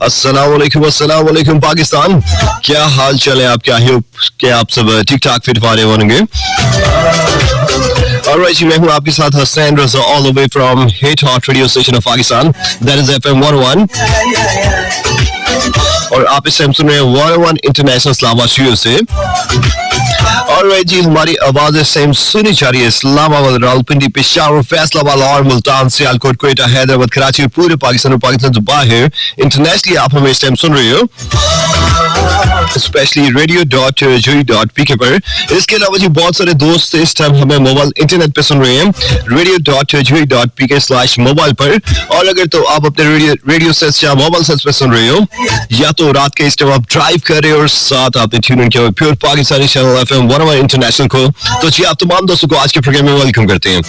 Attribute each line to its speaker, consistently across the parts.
Speaker 1: अस्सलाम वालेकुम पाकिस्तान, क्या हाल चाल है आपके? आई होप कि आप सब ठीक ठाक फिट फारे होंगे। Alright, मैं हूँ आपके साथ हसनैन रज़ा all the way from Hit Hot Radio Station of Pakistan, that is FM 101, और आप इस टाइम सुन रहे हैं 101 इंटरनेशनल इस्लामाबाद स्टूडियो से। Alright जी, हमारी आवाज़ इस टाइम सुनी जा रही है इस्लामाबाद, रावलपिंडी, पेशावर, फैसलाबाद और मुल्तान, सियालकोट, क्वेटा, हैदराबाद, कराची और पूरे पाकिस्तान और पाकिस्तान से बाहर इंटरनेशनली आप हमें इस टाइम सुन रहे हो, स्पेशली radio.joy.pk पर। इसके अलावा जी बहुत सारे दोस्त इस टाइम हमें मोबाइल इंटरनेट पे सुन रहे हैं radio.joy.pk/मोबाइल पर। और अगर तो आप अपने रेडियो सेट्स या मोबाइल सेट्स पे सुन रहे हो, या तो रात के इस टाइम आप ड्राइव कर रहे हो और साथ आपने ट्यून इन किया pure Pakistani channel FM 101 international को, तो जी आप तमाम दोस्तों को आज के प्रोग्राम में वेलकम करते हैं।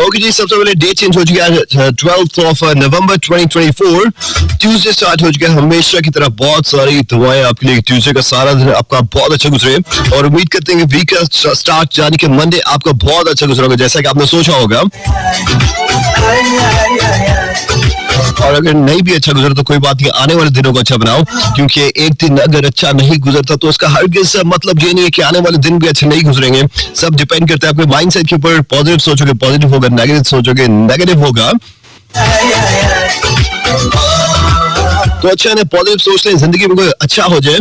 Speaker 1: ओके जी, सबसे पहले डेट चेंज हो चुका है 12th of November 2024, Tuesday start हो चुका है। हमेशा की तरह बहुत सारी दुआएं आपके लिए, ट्यूसडे का सारा दिन आपका बहुत अच्छा गुजरे और उम्मीद करते हैं कि वीक का स्टार्ट यानी कि मंडे आपका बहुत अच्छा गुजरा होगा, जैसा कि आपने सोचा होगा। और अगर नहीं भी अच्छा गुजरा तो कोई बात नहीं, आने वाले दिनों को अच्छा बनाओ, क्योंकि एक दिन अगर अच्छा नहीं गुजरता तो उसका हरगिज़ मतलब ये नहीं है कि आने वाले दिन भी अच्छे नहीं गुजरेंगे। सब डिपेंड करता है आपके माइंडसेट के ऊपर। पॉजिटिव सोचोगे पॉजिटिव होगा, नेगेटिव सोचोगे नेगेटिव होगा। तो अच्छा है, पॉजिटिव सोच लें, जिंदगी में कोई अच्छा हो जाए।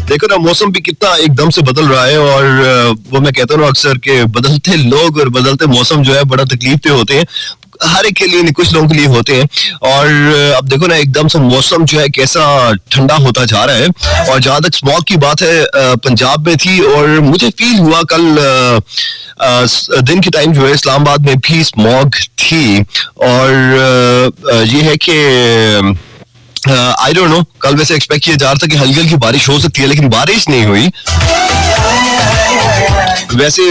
Speaker 1: देखो ना, मौसम भी कितना एकदम से बदल रहा है, और वो मैं कहता हूँ अक्सर के बदलते लोग और बदलते मौसम जो है बड़ा तकलीफ पे होते हैं, हर एक के लिए नहीं, कुछ लोगों के लिए होते हैं। और अब देखो ना, एकदम से मौसम जो है कैसा ठंडा होता जा रहा है। और जहाँ तक स्मॉग की बात है, पंजाब में थी और मुझे फील हुआ कल दिन के टाइम जो है इस्लामाबाद में भी स्मॉग थी। और ये है कि आई डोंट नो, कल वैसे एक्सपेक्ट किया जा रहा था कि हल्की हल्की बारिश हो सकती है, लेकिन बारिश नहीं हुई। वैसे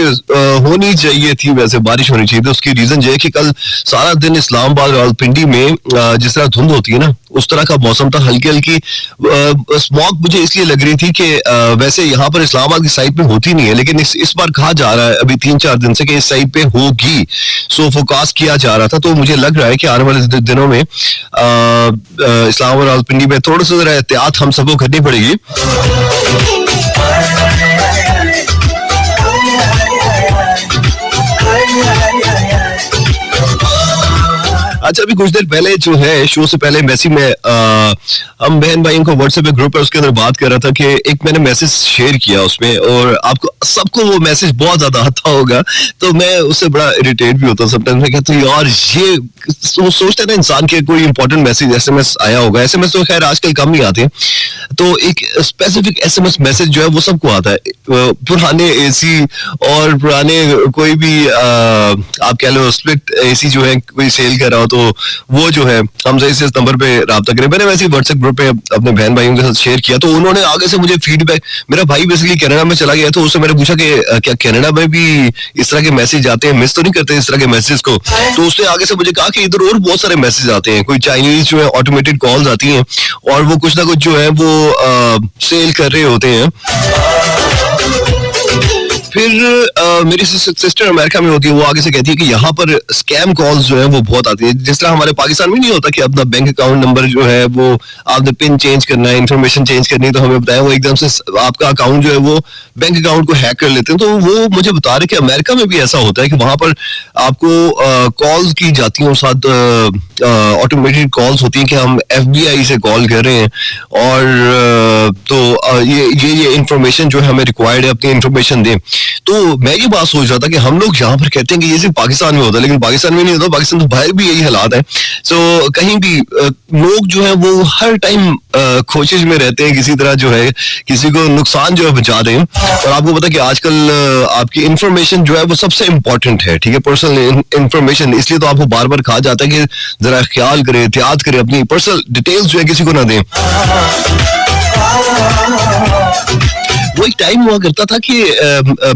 Speaker 1: होनी चाहिए थी, वैसे बारिश होनी चाहिए थी। उसकी रीजन ये है कि कल सारा दिन इस्लामाबाद और रावलपिंडी में जिस तरह धुंध होती है ना, उस तरह का मौसम था। हल्की हल्की स्मॉग मुझे इसलिए लग रही थी कि वैसे यहाँ पर इस्लामाबाद की साइड पे होती नहीं है, लेकिन इस बार कहा जा रहा है अभी 3-4 दिन से कि इस साइड पे होगी। सो फोकास्ट किया जा रहा था, तो मुझे लग रहा है कि आने वाले दिनों में इस्लामाबाद और रावलपिंडी में थोड़ा सा जरा एहतियात हम सबको करनी पड़ेगी। अच्छा, अभी कुछ देर पहले जो है शो से पहले मैसेज में हम बहन भाइयों को व्हाट्सएप पे ग्रुप है, उसके अंदर बात कर रहा था कि एक मैंने मैसेज शेयर किया उसमें, और आपको सबको वो मैसेज बहुत ज्यादा आता होगा, तो मैं उससे बड़ा इरिटेट भी होता हूँ समटाइम्स। मैं कहता हूँ यार, ये सोचता है ना इंसान के कोई इंपॉर्टेंट मैसेज SMS आया होगा। SMS तो खैर आजकल कम ही आते हैं, तो एक स्पेसिफिक SMS मैसेज जो है वो सबको आता है। पुराने AC और पुराने कोई भी आप कह लो स्प्लिट AC जो है कोई सेल कर रहा हो, तो वो जो है हमसे इस नंबर पे राब्ता करें। मैंने वैसे व्हाट्सएप ग्रुप पे अपने बहन भाइयों के साथ शेयर किया, तो उन्होंने आगे से मुझे फीडबैक, मेरा भाई बेसिकली कनाडा में चला गया, तो उससे मैंने पूछा कि क्या कनाडा में भी इस तरह के मैसेज आते हैं, मिस तो नहीं करते इस तरह के मैसेज को? तो उसने आगे से मुझे कहा कि इधर और बहुत सारे मैसेज आते हैं, कोई चाइनीज जो है ऑटोमेटेड कॉल्स आती हैं, और वो कुछ ना कुछ जो है वो सेल कर रहे होते हैं। फिर मेरी सिस्टर अमेरिका में होती है, वो आगे से कहती है कि यहाँ पर स्कैम कॉल्स जो है वो बहुत आती है। जिस तरह हमारे पाकिस्तान में नहीं होता कि अपना बैंक अकाउंट नंबर जो है वो आपने पिन चेंज करना है, इन्फॉर्मेशन चेंज करनी है, तो हमें बताया, वो एकदम से आपका अकाउंट जो है वो बैंक अकाउंट को हैक कर लेते हैं। तो वो मुझे बता रहे कि अमेरिका में भी ऐसा होता है कि वहां पर आपको कॉल्स की जाती हैं, साथ ऑटोमेटेड कॉल्स होती हैं कि हम FBI से कॉल कर रहे हैं, और तो ये इंफॉर्मेशन जो है हमें रिक्वायर्ड है, अपनी इंफॉर्मेशन दें। तो मैं ये बात सोच रहा था कि हम लोग यहाँ पर कहते हैं कि ये सिर्फ पाकिस्तान में होता है, लेकिन पाकिस्तान में नहीं होता, पाकिस्तान तो बाहर भी यही हालात है। सो कहीं भी लोग जो है वो हर टाइम कोशिश में रहते हैं किसी तरह जो है किसी को नुकसान जो है बचा दें। और आपको पता है कि आजकल आपकी इंफॉर्मेशन जो है वो सबसे इम्पोर्टेंट है, ठीक है, पर्सनल इंफॉर्मेशन। इसलिए तो आपको बार बार कहा जाता है कि जरा ख्याल करें, एहतियात करें, अपनी पर्सनल डिटेल्स जो है किसी को ना दें। वो एक टाइम हुआ करता था कि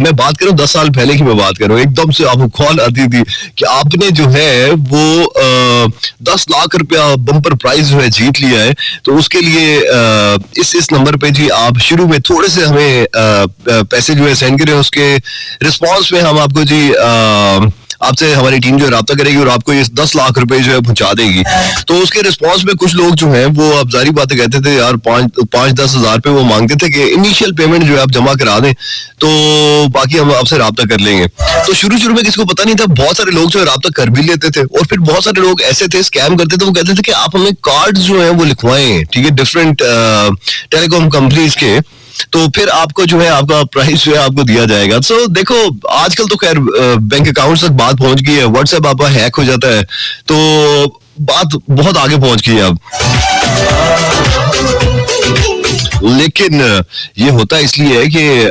Speaker 1: मैं बात करूं 10 साल पहले की मैं बात करूं, एकदम से आपको कॉल आती थी कि आपने जो है वो 10 लाख रुपया बम्पर प्राइज जो है जीत लिया है, तो उसके लिए इस नंबर पे जी आप शुरू में थोड़े से हमें पैसे जो है सेंड करें, उसके रिस्पॉन्स में हम आपको जी आपसे हमारी टीम जो है राब्ता करेगी और आपको ये 10 लाख रुपए जो है पहुंचा देगी। तो उसके रिस्पॉन्स में कुछ लोग जो हैं वो अब जारी बातें कहते थे यार 5-10 हजार पे वो मांगते थे कि इनिशियल पेमेंट जो है आप जमा करा दें तो बाकी हम आपसे राब्ता कर लेंगे। तो शुरू में किसी को पता नहीं था, बहुत सारे लोग जो है राब्ता कर भी लेते थे और फिर बहुत सारे लोग ऐसे थे स्कैम करते थे, वो कहते थे कि आप हमें कार्ड जो है वो लिखवाएं, ठीक है, डिफरेंट टेलीकॉम कंपनीज के, तो फिर आपको जो है आपका प्राइस जो है आपको दिया जाएगा। सो देखो आजकल तो खैर बैंक अकाउंट तक बात पहुंच गई है, व्हाट्सएप आपका हैक हो जाता है तो बात बहुत आगे पहुंच गई है अब। लेकिन ये होता इसलिए है कि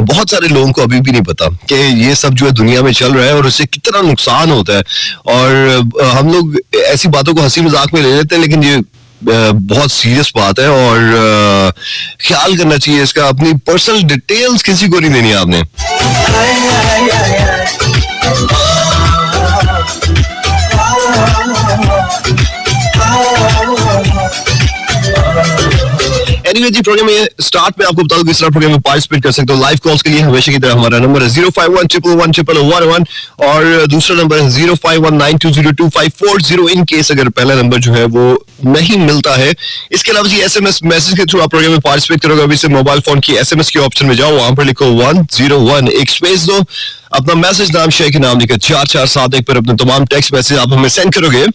Speaker 1: बहुत सारे लोगों को अभी भी नहीं पता कि ये सब जो है दुनिया में चल रहा है और उससे कितना नुकसान होता है, और हम लोग ऐसी बातों को हंसी मजाक में ले लेते हैं, लेकिन ये बहुत सीरियस बात है और ख्याल करना चाहिए इसका। अपनी पर्सनल डिटेल्स किसी को नहीं देनी आपने। एनीवे जी, प्रोग्राम में स्टार्ट में आपको बता दूं किस तरह प्रोग्राम में पार्टिसिपेट कर सकते हो। लाइव कॉल्स के लिए हमेशा की तरह हमारा नंबर है 051111111 और दूसरा नंबर है 0519202540 इन केस अगर पहला नंबर जो है वो नहीं मिलता है। इसके अलावा जी एसएमएस मैसेज के थ्रू आप प्रोग्राम में पार्टिसिपेट करोगे। अभी से मोबाइल फोन की एसएमएस के ऑप्शन में जाओ, वहां पर लिखो 101, एक स्पेस दो, अपना मैसेज नाम शेयर के नाम लिखकर 4471 पर अपने तमाम टेक्स्ट मैसेज आप हमें सेंड करोगे।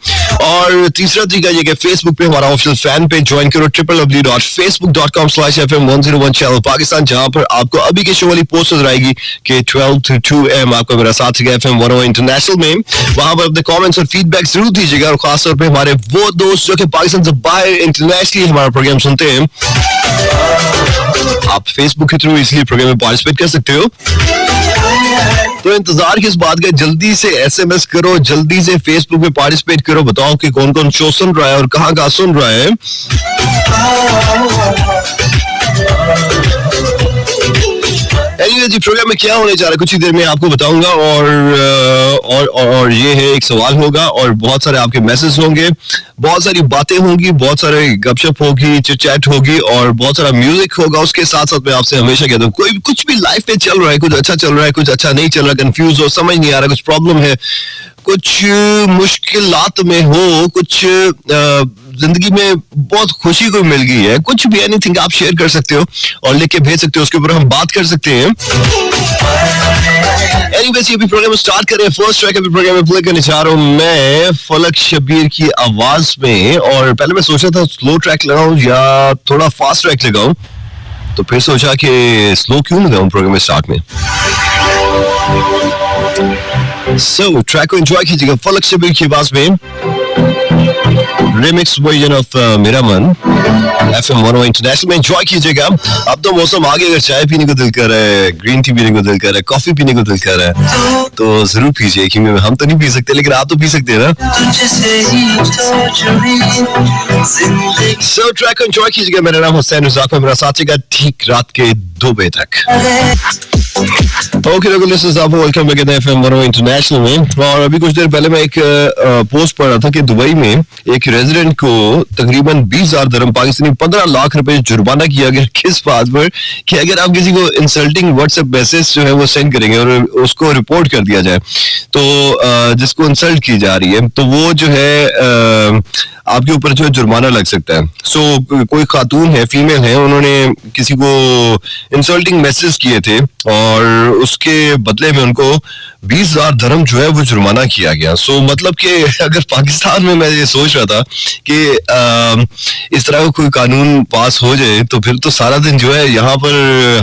Speaker 1: और तीसरा तरीका ये कि फेसबुक पे हमारा ऑफिशियल फैन पेज ज्वाइन करो www.facebook.com/FM101 चैनल पाकिस्तान, जहां पर आपको अभी के शो वाली पोस्ट नजर आएगी कि 12 to 2 AM आपको मेरा साथ है FM 101 इंटरनेशनल में। वहां पर अपने कमेंट्स और फीडबैक जरूर दीजिएगा और खासतौर पे हमारे वो दोस्त जो कि पाकिस्तान से बाहर इंटरनेशनली हमारा प्रोग्राम सुनते हैं, आप फेसबुक के थ्रू इसलिए प्रोग्राम में पार्टिसिपेट कर सकते हो। तो इंतजार किस बात का, जल्दी से एसएमएस करो, जल्दी से फेसबुक में पार्टिसिपेट करो, बताओ कि कौन कौन शो सुन रहा है और कहाँ सुन रहा है। एनीवे जी, प्रोग्राम में क्या होने जा रहा है कुछ ही देर में आपको बताऊंगा और ये है एक सवाल होगा और बहुत सारे आपके मैसेज होंगे, बहुत सारी बातें होंगी, बहुत सारे गपशप होगी, चिट चैट होगी और बहुत सारा म्यूजिक होगा। उसके साथ साथ मैं आपसे हमेशा कहता हूँ कोई कुछ भी लाइफ में चल रहा है, कुछ अच्छा चल रहा है, कुछ अच्छा नहीं चल रहा, कंफ्यूज हो, समझ नहीं आ रहा, कुछ प्रॉब्लम है, कुछ मुश्किलात में हो, कुछ जिंदगी में बहुत खुशी को मिल गई है, कुछ भी एनीथिंग आप शेयर कर सकते हो और लिख के भेज सकते हो, उसके ऊपर हम बात कर सकते हैं। एनीवेज, अभी प्रोग्राम स्टार्ट कर रहे हैं। फर्स्ट ट्रैक अभी प्रोग्राम में प्ले करने जा रहा हूं मैं फलक शबीर की आवाज में, और पहले मैं सोचा था स्लो ट्रैक लगाऊं या थोड़ा फास्ट ट्रैक लगाऊं, तो फिर सोचा कि स्लो क्यों लगाऊं प्रोग्राम में स्टार्ट में। सो ट्रैक को एंजॉय कीजिएगा फलक शबीर की आवाज में, रिमिक्स वर्जन ऑफ मेरा मन FM 101 इंटरनेशनल में एंजॉय कीजिएगा। अब तो मौसम आगे, अगर चाय पीने को दिल कर रहा है, ग्रीन टी पीने को दिल कर रहा है, कॉफी पीने को दिल कर रहा है तो जरूर पीजिए, क्योंकि हम तो नहीं पी सकते लेकिन आप तो पी सकते हैं ना। सो ट्रैक को एंजॉय कीजिएगा। मेरा नाम हुसैन रज़ाक है, मेरा साथी का ठीक रात के 2 बजे तक। ओके लिसनर्स, आप welcome back at FM 101 international में। और अभी कुछ देर पहले मैं एक पोस्ट पढ़ रहा था कि दुबई में एक रेजिडेंट को तकरीबन 20,000 दिरहम पाकिस्तानी 15 लाख रुपए जुर्माना किया गया। किस बात पर? कि अगर आप किसी को इंसल्टिंग व्हाट्सएप मैसेज जो है वो सेंड करेंगे और उसको रिपोर्ट कर दिया जाए, तो जिसको इंसल्ट की जा रही है तो वो जो है आपके ऊपर जो है जुर्माना लग सकता है। सो कोई खातून है, फीमेल है, उन्होंने किसी को इंसल्टिंग मैसेज किए थे और उसके बदले में उनको 20,000 दिरहम जो है वो जुर्माना किया गया। सो मतलब कि अगर पाकिस्तान में मैं ये सोच रहा था कि इस तरह का कोई कानून पास हो जाए तो फिर तो सारा दिन जो है यहाँ पर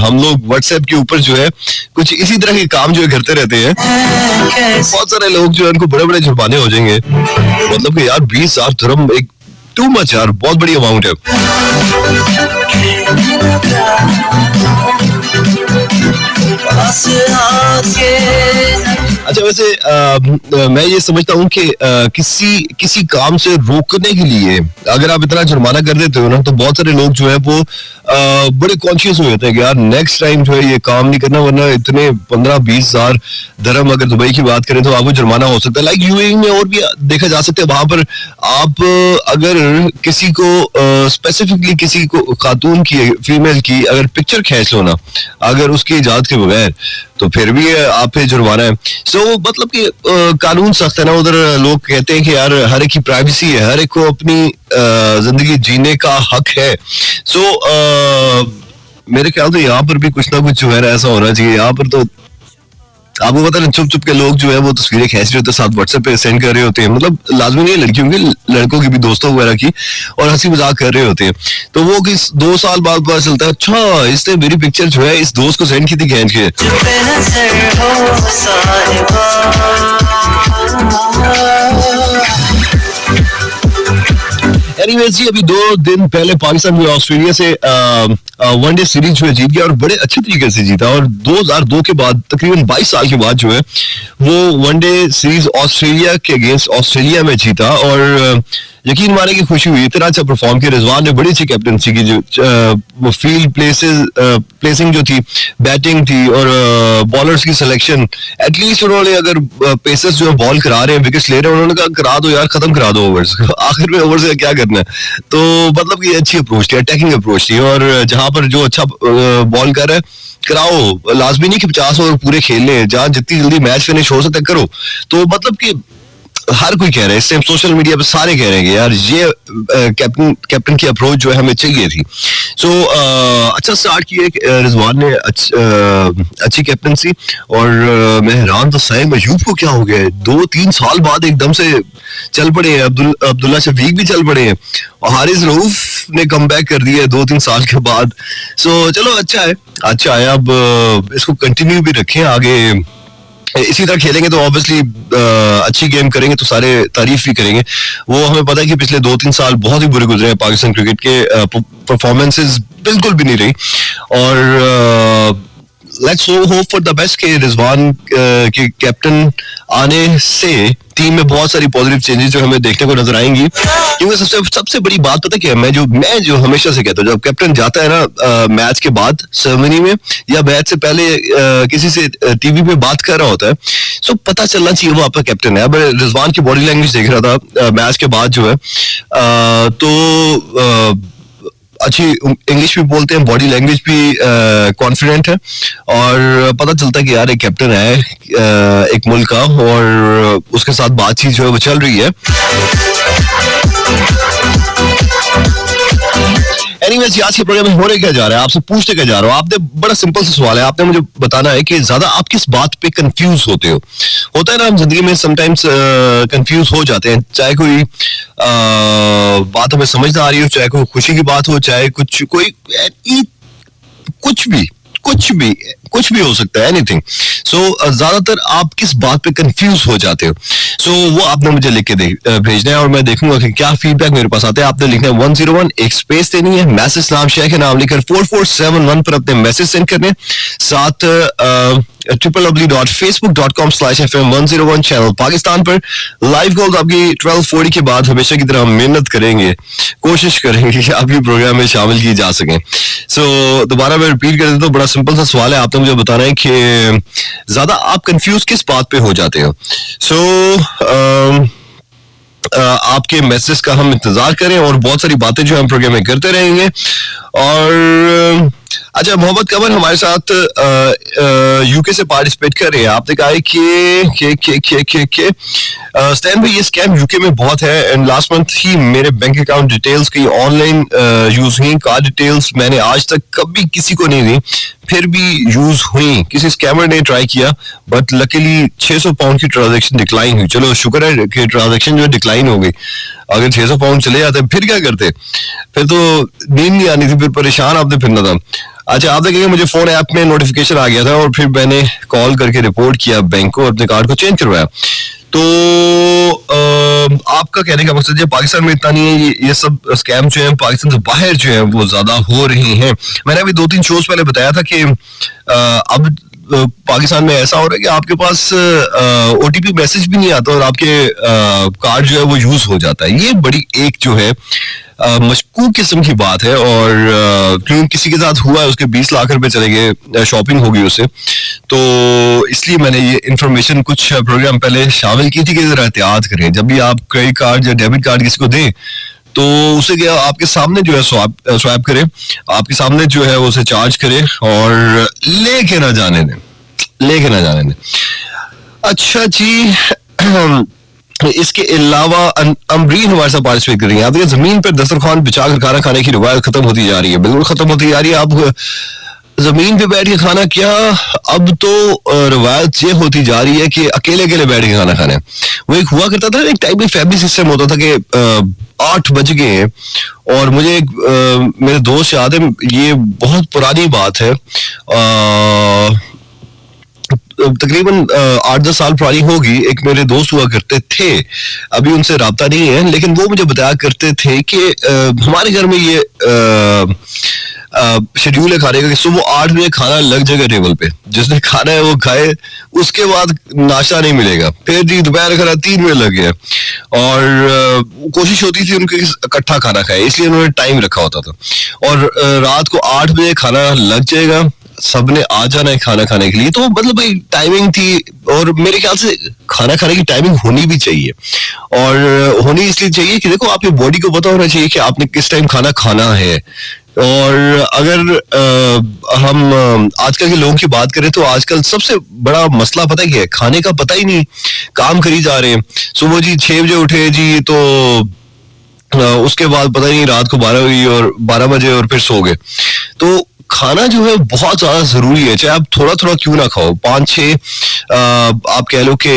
Speaker 1: हम लोग व्हाट्सएप के ऊपर जो है कुछ इसी तरह के काम जो है करते रहते हैं। बहुत सारे लोग जो है उनको बड़े बड़े जुर्माने हो जाएंगे। मतलब कि यार 20,000 दिरहम एक टू मच यार, बहुत बड़ी अमाउंट है। अच्छा वैसे मैं ये समझता हूँ कि किसी किसी काम से रोकने के लिए अगर आप इतना जुर्माना कर देते हो ना, तो बहुत सारे लोग जो है वो बड़े कॉन्शियस हो जाते हैं कि यार नेक्स्ट टाइम जो है ये काम नहीं करना, वरना इतने 15-20 हजार दरम, अगर दुबई की बात करें तो आपको जुर्माना हो सकता है। लाइक यूएई में और भी देखा जा सकता है, वहां पर आप अगर किसी को स्पेसिफिकली किसी को खातून की, फीमेल की अगर पिक्चर खींच लो ना, अगर उसकी इजाजत के बगैर, तो फिर भी आप पे जुर्माना है। सो मतलब कि कानून सख्त है ना उधर। लोग कहते हैं कि यार हर एक की प्राइवेसी है, हर एक को अपनी जिंदगी जीने का हक है। सो मेरे ख्याल से यहाँ पर भी कुछ ना कुछ जो है ऐसा होना चाहिए। यहाँ पर तो आपको पता है, चुप चुप के लोग जो है वो तस्वीरें खींच रहे होते हैं, साथ व्हाट्सएप पे सेंड कर रहे होते हैं। मतलब लाजमी नहीं है लड़कियों की, लड़कों की भी, दोस्तों वगैरह की, और हंसी मजाक कर रहे होते हैं। तो वो किस 2 साल बाद पता चलता है, अच्छा इसने मेरी पिक्चर जो है इस दोस्त को सेंड की थी खींच के। एनीवेज जी, अभी 2 दिन पहले पाकिस्तान जो ऑस्ट्रेलिया से वनडे सीरीज जो है जीत गया, और बड़े अच्छे तरीके से जीता। और 2002 के बाद, तकरीबन 22 साल के बाद जो है वो वनडे सीरीज ऑस्ट्रेलिया के अगेंस्ट ऑस्ट्रेलिया में जीता। और यकीन माने की खुशी हुई, इतना अच्छा परफॉर्म किया। रिजवान ने बड़ी अच्छी कैप्टनसी की, जो फील्ड प्लेसिंग जो थी, बैटिंग थी, और बॉलर्स की सिलेक्शन। एटलीस्ट उन्होंने, अगर पेसर्स जो है बॉल करा रहे हैं, विकेट्स ले रहे हैं, उन्होंने कहा करा दो यार, खत्म करा दो ओवर्स। आखिर में ओवर से क्या करना है। तो मतलब कि अच्छी अप्रोच थी, अटैकिंग अप्रोच थी। और जहां पर जो अच्छा बॉल कर रहा है, कराओ। लाजमी नहीं कि 50 ओवर पूरे खेल लें, जहां जितनी जल्दी मैच फिनिश हो सकता है करो। तो मतलब कि हर कोई कह रहा है, इस टाइम सोशल मीडिया पे सारे कह रहे हैं कि यार ये कैप्टन की अप्रोच जो है हमें चाहिए थी। सो अच्छा स्टार्ट किया रिजवान ने, अच्छी कैप्टनसी। और मैं हैरान था, सईद मयूब को क्या हो गया है, 2-3 साल बाद एकदम से चल पड़े हैं। अब्दुल्ला शफीक भी चल पड़े हैं, और हारिस रऊफ ने कम बैक कर दिया है 2-3 साल के बाद। सो चलो अच्छा है, अच्छा है। अब इसको कंटिन्यू भी रखें, आगे इसी तरह खेलेंगे तो ऑब्वियसली अच्छी गेम करेंगे तो सारे तारीफ भी करेंगे। वो हमें पता है कि पिछले 2-3 साल बहुत ही बुरे गुजरे हैं पाकिस्तान क्रिकेट के, परफॉर्मेंसेस बिल्कुल भी नहीं रही। और let's hope for the best के रिजवान के कैप्टन आने से टीम में बहुत सारी पॉजिटिव चेंजेस जो हमें देखने को नजर आएंगी। क्योंकि सबसे बड़ी बात पता क्या है, मैं जो हमेशा से कहता हूँ, जब कैप्टन जाता है ना मैच के बाद सेरेमनी में, या मैच से पहले किसी से टीवी पे बात कर रहा होता है, तो पता चलना चाहिए वो आपका कैप्टन है। अब रिजवान की बॉडी लैंग्वेज देख रहा था मैच के बाद जो है, तो अच्छी इंग्लिश भी बोलते हैं, बॉडी लैंग्वेज भी कॉन्फिडेंट है, और पता चलता है कि यार एक कैप्टन है एक मुल्क का, और उसके साथ बातचीत जो है वो चल रही है। एनीवेज, आज के प्रोग्राम में होने क्या जा रहा है, आपसे पूछने क्या जा रहा हूँ। आपने बड़ा सिंपल सा सवाल है, आपने मुझे बताना है कि ज्यादा आप किस बात पे कंफ्यूज होते हो। होता है ना, हम जिंदगी में समटाइम्स कंफ्यूज हो जाते हैं, चाहे कोई बात हमें समझ ना आ रही हो, चाहे कोई खुशी की बात हो, चाहे कुछ भी हो सकता है, एनीथिंग। सो ज्यादातर आप किस बात पे कंफ्यूज हो जाते हो, सो वो आपने मुझे लिख के भेजना है, और मैं देखूंगा कि क्या फीडबैक मेरे पास आते हैं। आपने लिखना है 101, एक स्पेस देनी है, मैसेज नाम शेख है नाम लिखकर 4471 पर अपने मैसेज सेंड करने, साथ www.facebook.com/FM101 चैनल पाकिस्तान पर लाइव कॉल आपकी 1240 के बाद हमेशा की तरह हम मेहनत करेंगे, कोशिश करेंगे कि आपके प्रोग्राम में शामिल की जा सके। सो दोबारा मैं रिपीट कर देता हूँ, बड़ा सिंपल सा सवाल है, आपने मुझे बताना है कि ज्यादा आप कंफ्यूज किस बात पे हो जाते हो। सो आपके मैसेज का हम इंतजार करें, और बहुत सारी बातें जो हम प्रोग्राम में करते रहेंगे। और अच्छा, मोहम्मद कमर हमारे साथ यूके से पार्टिसिपेट कर रहे हैं। आपने कहा है कि स्टैन भाई, ये स्कैम यूके में बहुत है, एंड लास्ट मंथ ही मेरे बैंक अकाउंट डिटेल्स की ऑनलाइन यूज हुई, कार्ड डिटेल्स मैंने आज तक कभी किसी को नहीं दी, फिर भी यूज हुई। किसी स्कैमर ने ट्राई किया, बट लकीली 600 पाउंड की ट्रांजैक्शन डिक्लाइन हुई। चलो शुक्र है कि ट्रांजैक्शन जो डिक्लाइन हो गई। अगर 600 पाउंड चले जाते फिर क्या करते, फिर तो नींद नहीं आनी थी, फिर परेशान आपने फिरना था। अच्छा, आपने कहा मुझे फोन ऐप में नोटिफिकेशन आ गया था, और फिर मैंने कॉल करके रिपोर्ट किया बैंक को, अपने कार्ड को चेंज करवाया। तो आपका कहने का मकसद है पाकिस्तान में इतना नहीं है, ये सब स्कैम जो है पाकिस्तान से बाहर जो है वो ज्यादा हो रहे हैं। मैंने अभी 2-3 शोज पहले बताया था कि अब पाकिस्तान में ऐसा हो रहा है कि आपके पास ओटीपी मैसेज भी नहीं आता और आपके कार्ड जो है वो यूज हो जाता है। ये बड़ी एक जो है मशकूक किस्म की बात है। और क्योंकि किसी के साथ हुआ है, उसके 20 लाख रुपए चले गए, शॉपिंग हो गई उसे। तो इसलिए मैंने ये इंफॉर्मेशन कुछ प्रोग्राम पहले शामिल की थी कि जरा एहतियात करें। जब भी आप क्रेडिट कार्ड या डेबिट कार्ड किसी को दें तो उसे क्या आपके सामने जो है स्वैप करे, आपके सामने जो है उसे चार्ज करे और लेके ना जाने दें, लेके ना जाने दें। अच्छा जी, इसके अलावा अमरीन हमारे साथ पार्टिसिपेट कर रही है। आप देखिए, जमीन पर दस्तरखान बिछाकर खाना खाने की रिवायत खत्म होती जा रही है, बिल्कुल खत्म होती जा रही है। आप जमीन पे बैठ के खाना क्या, अब तो रवायत ये होती जा रही है कि अकेले अकेले बैठ के खाना खाना है। वो एक हुआ करता था, एक टाइप में फैमिली सिस्टम होता था कि 8 बज गए हैं और मुझे मेरे दोस्त याद है, ये बहुत पुरानी बात है, तकरीबन 8-10 साल पुरानी होगी। एक मेरे दोस्त हुआ करते थे, अभी उनसे राब्ता नहीं है, लेकिन वो मुझे बताया करते थे कि हमारे घर में ये शेड्यूल है खाने का कि सुबह 8 बजे खाना लग जाएगा टेबल पे, जिसने खाना है वो खाए, उसके बाद नाश्ता नहीं मिलेगा। फिर जी दोपहर खाना 3 बजे लग गया और कोशिश होती थी उनके इकट्ठा खाना खाए, इसलिए उन्होंने टाइम रखा होता था। और रात को 8 बजे खाना लग जाएगा, सबने आ जाना है खाना खाने के लिए। तो मतलब भाई टाइमिंग थी, और मेरे ख्याल से खाना खाने की टाइमिंग होनी भी चाहिए। और होनी इसलिए चाहिए कि देखो, आपकी बॉडी को पता होना चाहिए कि आपने किस टाइम खाना खाना है। और अगर हम आजकल के लोगों की बात करें तो आजकल सबसे बड़ा मसला पता है क्या है, खाने का पता ही नहीं, काम करी जा रहे हैं। सुबह जी 6 बजे उठे जी, तो उसके बाद पता नहीं रात को 12 हुई और 12 बजे और फिर सो गए। तो खाना जो है बहुत ज्यादा जरूरी है, चाहे आप थोड़ा थोड़ा क्यों ना खाओ, 5-6 आप कह लो कि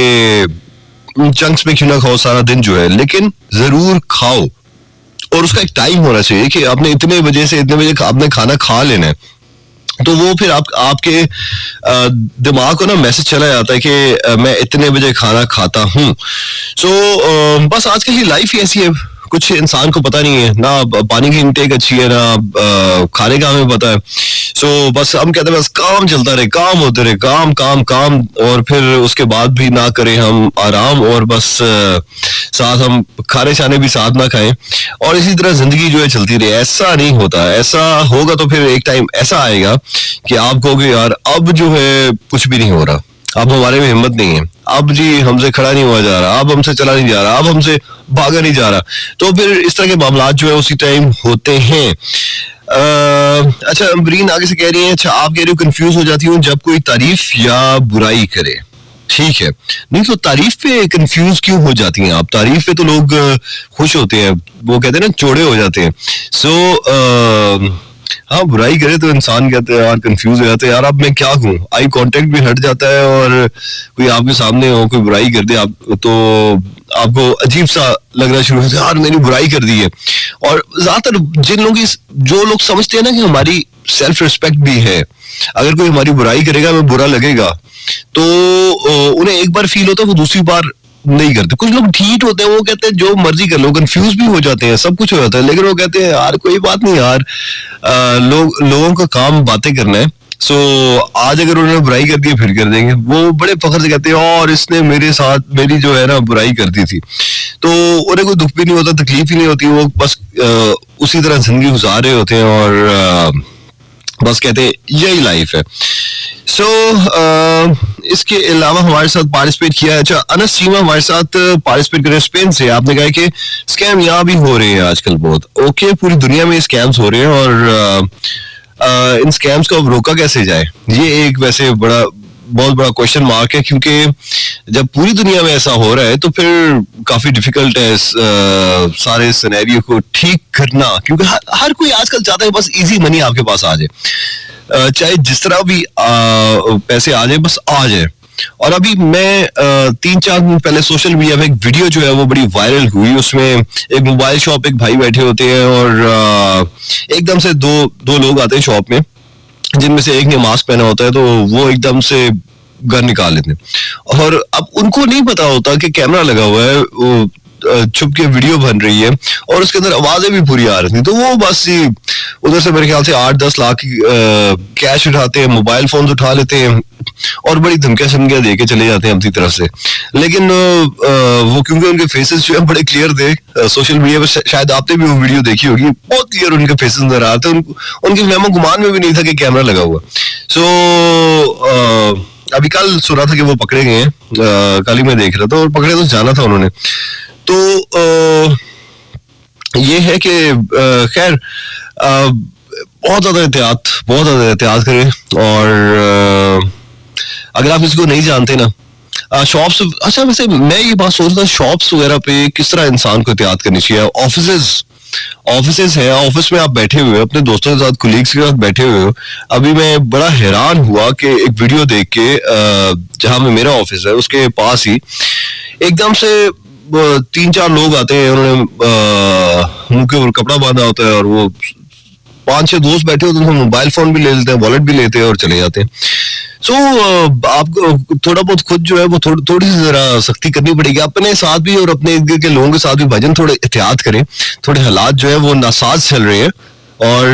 Speaker 1: चंक्स में क्यों ना खाओ सारा दिन जो है, लेकिन जरूर खाओ। और उसका एक टाइम होना चाहिए कि आपने इतने बजे से इतने बजे आपने खाना खा लेना है। तो वो फिर आपके दिमाग को ना मैसेज चला जाता है कि मैं इतने बजे खाना खाता हूँ। सो बस आजकल की लाइफ ही ऐसी है, कुछ इंसान को पता नहीं है, ना पानी की इंटेक अच्छी है, ना खाने का हमें पता है। सो बस हम कहते हैं बस काम चलता रहे, काम होते रहे, काम काम काम, और फिर उसके बाद भी ना करें हम आराम, और बस साथ हम खाने छाने भी साथ ना खाएं, और इसी तरह जिंदगी जो है चलती रहे। ऐसा नहीं होता, ऐसा होगा तो फिर एक टाइम ऐसा आएगा कि आप कहोगे यार अब जो है कुछ भी नहीं हो रहा, अब हमारे में हिम्मत नहीं है, अब जी हमसे खड़ा नहीं हुआ जा रहा, अब हमसे चला नहीं जा रहा, अब हमसे भागा नहीं जा रहा। तो फिर इस तरह के मामला जो है उसी टाइम होते हैं। अच्छा, अमरीन आगे से कह रही है, अच्छा आप कह रहे हो कंफ्यूज हो जाती हूँ जब कोई तारीफ या बुराई करे। ठीक है, नहीं तो तारीफ पे कंफ्यूज क्यों हो जाती हैं आप? तारीफ पे तो लोग खुश होते हैं, वो कहते हैं ना चौड़े हो जाते हैं। सो हाँ, बुराई करे तो इंसान कहते हैं यार कंफ्यूज हो जाते हैं, यार अब मैं क्या कहूँ, आई कांटेक्ट भी हट जाता है, और कोई आपके सामने हो कोई बुराई कर दे आप तो आपको अजीब सा लगना शुरू होता है, यार मैंने बुराई कर दी है। और ज्यादातर जिन लोग जो लोग समझते हैं ना कि हमारी सेल्फ रिस्पेक्ट भी है, अगर कोई हमारी बुराई करेगा हमें बुरा लगेगा, तो उन्हें एक बार फील होता है, वो दूसरी बार नहीं करते। कुछ लोग ठीक होते हैं, वो कहते हैं जो मर्जी कर लो, कंफ्यूज भी हो जाते हैं, सब कुछ हो जाता है, लेकिन वो कहते हैं यार कोई बात नहीं यार, लोगों का काम बातें करना है। सो आज अगर उन्होंने बुराई कर दी फिर कर देंगे, वो बड़े फख्र से कहते हैं और इसने मेरे साथ मेरी जो है ना बुराई कर दी थी। तो उन्हें कोई दुख भी नहीं होता, तकलीफ ही नहीं होती, वो बस उसी तरह जिंदगी गुजार रहे होते हैं, और बस कहते हैं यही लाइफ है। सो इसके अलावा हमारे साथ पार्टिसिपेट किया है, अच्छा अनस सीमा हमारे साथ पार्टिसिपेट करे स्पेन से। आपने कहा कि स्कैम यहाँ भी हो रहे हैं आजकल बहुत। ओके, पूरी दुनिया में स्कैम्स हो रहे हैं, और इन स्कैम्स को अब रोका कैसे जाए, ये एक वैसे बहुत बड़ा क्वेश्चन मार्क है, क्योंकि जब पूरी दुनिया में ऐसा हो रहा है तो फिर काफी डिफिकल्ट है सारे सिनेरियो को ठीक करना, क्योंकि हर कोई आजकल चाहता है बस इजी मनी आपके पास आ जाए, चाहे जिस तरह भी पैसे आ जाए, बस आ जाए। और अभी मैं 3-4 दिन पहले सोशल मीडिया पे एक वीडियो जो है वो बड़ी वायरल हुई, उसमें एक मोबाइल शॉप एक भाई बैठे होते हैं, और एकदम से दो लोग आते हैं शॉप में, जिनमें से एक ने मास्क पहना होता है, तो वो एकदम से गन निकाल लेते हैं, और अब उनको नहीं पता होता कि कैमरा लगा हुआ है, वो छुप के वीडियो बन रही है और उसके अंदर आवाजें भी पूरी आ रही थी। तो वो बस ही उधर से मेरे ख्याल से 8-10 लाख कैश उठाते हैं, मोबाइल फोन उठा लेते हैं और बड़ी धमकियां शमकियां दे के चले जाते हैं अपनी तरफ से। लेकिन वो क्योंकि उनके फेसेस जो है बड़े क्लियर थे, सोशल मीडिया पर शायद आपने भी वो वीडियो देखी होगी, बहुत क्लियर उनके फेसेस नजर आ रहे थे, उनके फहमो गुमान में भी नहीं था कि कैमरा लगा हुआ। सो अभी कल सुना था कि वो पकड़े गए हैं, कल ही मैं देख रहा था, और पकड़े तो जाना था उन्होंने। तो ये है कि खैर बहुत ज्यादा एहतियात करें। और अगर आप इसको नहीं जानते ना, शॉप्स, अच्छा वैसे मैं ये बात सोच रहा था, शॉप्स वगैरह पे किस तरह इंसान को एहतियात करनी चाहिए। ऑफिसेस है, ऑफिस में आप बैठे हुए हो अपने दोस्तों के साथ, कुलीग्स के साथ बैठे हुए हो। अभी मैं बड़ा हैरान हुआ कि एक वीडियो देख के, जहां में मेरा ऑफिस है उसके पास ही एकदम से 3-4 लोग आते हैं, उन्होंने मुंह के ऊपर कपड़ा बांधा होता है और वो 5-6 दोस्त बैठे होते हैं, मोबाइल फोन भी ले लेते हैं, वॉलेट भी लेते हैं और चले जाते हैं। सो आपको थोड़ा बहुत खुद जो है वो थोड़ी सी जरा सख्ती करनी पड़ेगी अपने साथ भी और अपने इर्द गिर्द के लोगों के साथ भी। भाईजान थोड़े एहतियात करें, थोड़े हालात जो है वो नासाज चल रहे हैं और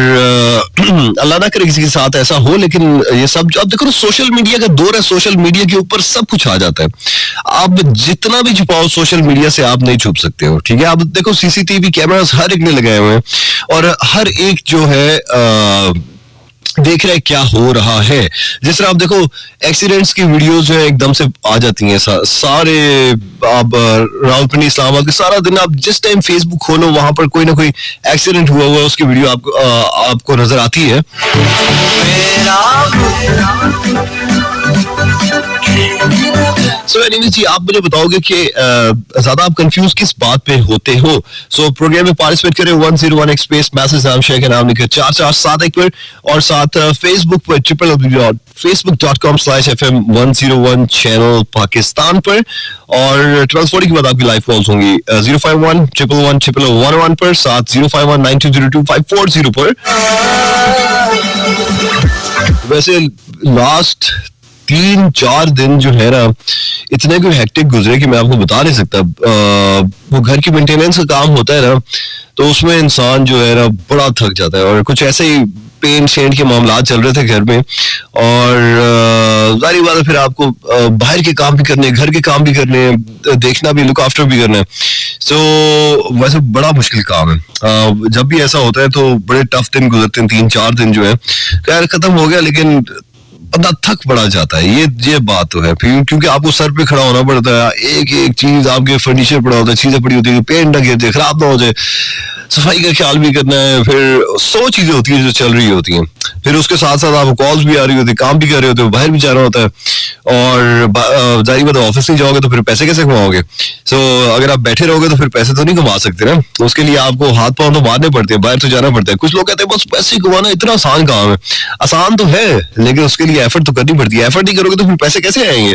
Speaker 1: अल्लाह ना करे किसी के साथ ऐसा हो। लेकिन ये सब जो आप देखो, सोशल मीडिया का दौर है, सोशल मीडिया के ऊपर सब कुछ आ जाता है। आप जितना भी छुपाओ सोशल मीडिया से आप नहीं छुप सकते हो, ठीक है। आप देखो सीसीटीवी कैमरास हर एक ने लगाए हुए हैं और हर एक जो है देख रहे क्या हो रहा है। जिस तरह आप देखो एक्सीडेंट्स की वीडियोस जो है एकदम से आ जाती हैं, सारे आप रावलपिंडी इस्लामाबाद के सारा दिन आप जिस टाइम फेसबुक खोलो वहां पर कोई ना कोई एक्सीडेंट हुआ है उसकी वीडियो आपको नजर आती है। सो एनीवे जी, आप मुझे बताओगे कि ज्यादा आप कंफ्यूज किस बात पे होते हो। सो प्रोग्राम में पार्टिसिपेट करें 101 स्पेस मैसेज नाम शेयर का नाम लिखे 4471 पर, और साथ फेसबुक पर www.facebook.com/fm101 चैनल पाकिस्तान पर, और 1240 के बाद आपकी लाइव कॉल्स होंगी 051-111-111 पर, साथ 051-9202-540 पर। वैसे लास्ट 3-4 दिन जो है ना इतने कोई हेक्टिक गुजरे कि मैं आपको बता नहीं सकता। वो घर की मेंटेनेंस का काम होता है ना, तो उसमें इंसान जो है ना बड़ा थक जाता है। और कुछ ऐसे ही पेंट शेंट के मामला चल रहे थे घर में, और जारी बात है फिर आपको बाहर के काम भी करने, घर के काम भी करने, देखना भी, लुक आफ्टर भी करना है। सो वैसे बड़ा मुश्किल काम है। जब भी ऐसा होता है तो बड़े टफ दिन गुजरते हैं, 3-4 दिन जो है खैर खत्म हो गया, लेकिन बंदा थक पड़ा जाता है। ये बात तो है, क्योंकि आपको सर पे खड़ा होना पड़ता है, एक एक चीज, आपके फर्नीचर पड़ा होता है, चीजें पड़ी होती है, पेंट ना गिर जाए, खराब ना हो जाए, सफाई का ख्याल भी करना है, फिर 100 चीजें होती है जो चल रही होती हैं। फिर उसके साथ साथ आपको कॉल्स भी आ रही होती है, काम भी कर रहे होते हो, बाहर भी जाना होता है, और जाहिर बात है ऑफिस नहीं जाओगे तो फिर पैसे कैसे कमाओगे। सो अगर आप बैठे रहोगे तो फिर पैसे तो नहीं कमा सकते ना, उसके लिए आपको हाथ पांव तो मारने पड़ते हैं, बाहर तो जाना पड़ता है। कुछ लोग कहते हैं बस पैसे कमाना इतना आसान काम है। आसान तो है, लेकिन उसके लिए एफर्ट तो करनी पड़ती है। एफर्ट नहीं करोगे तो फिर पैसे कैसे आएंगे।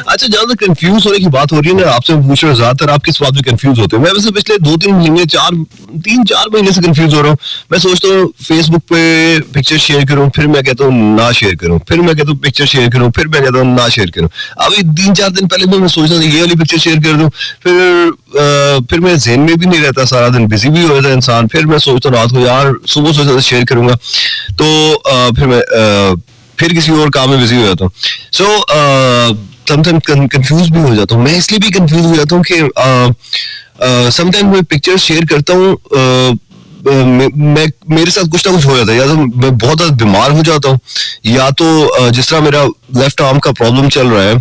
Speaker 1: अच्छा, जहाँ तक कंफ्यूज होने की बात हो रही है ना, आपसे पूछ रहा हूँ ज्यादातर आप किस बात में कंफ्यूज होते हो। मैं वैसे पिछले 2-3 महीने 3-4 महीने से कंफ्यूज हो रहा हूँ। मैं सोचता हूँ फेसबुक पे पिक्चर शेयर करूँ, फिर मैं कहता हूँ ना शेयर करूँ, फिर मैं कहता हूँ पिक्चर शेयर करूँ, फिर मैं कहता हूँ ना शेयर करूँ। अभी 3-4 दिन पहले मैं सोच रहा था ये वाली पिक्चर शेयर कर दूं, फिर मैं ज़हन में भी नहीं रहता, सारा दिन बिजी भी हो जाता है इंसान। फिर मैं सोचता हूँ रात को यार सुबह सोचता था शेयर करूंगा, तो फिर मैं फिर किसी और काम में बिजी हो जाता हूँ। सो समटाइम कंफ्यूज भी हो जाता हूँ। मैं इसलिए भी कंफ्यूज हो जाता हूँ कि समटाइम मैं पिक्चर शेयर करता हूँ, मैं मेरे साथ कुछ ना कुछ हो जाता है। या तो मैं बहुत ज्यादा बीमार हो जाता हूँ, या तो जिस तरह मेरा लेफ्ट आर्म का प्रॉब्लम चल रहा है,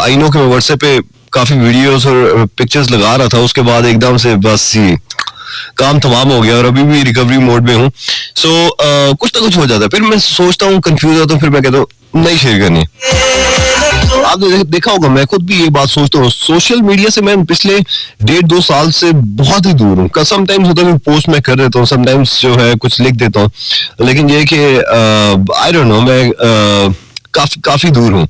Speaker 1: आई नो कि मैं व्हाट्सएप पे काफी वीडियोस और पिक्चर्स लगा रहा था, उसके बाद एकदम से बस ही काम तमाम हो गया और अभी भी रिकवरी मोड में हूँ। सो कुछ ना कुछ हो जाता है, फिर मैं सोचता हूँ, कंफ्यूज होता हूँ, फिर मैं कहता हूँ नहीं शेयर करनी। आपने देखा होगा, मैं खुद भी ये बात सोचता हूँ, सोशल मीडिया से मैं पिछले 1.5-2 साल से बहुत ही दूर हूँ। समटाइम्स होता है पोस्ट मैं कर देता हूँ, समटाइम्स जो है कुछ लिख देता हूँ, लेकिन ये कि आई डोंट नो, मैं काफी काफी दूर हूँ।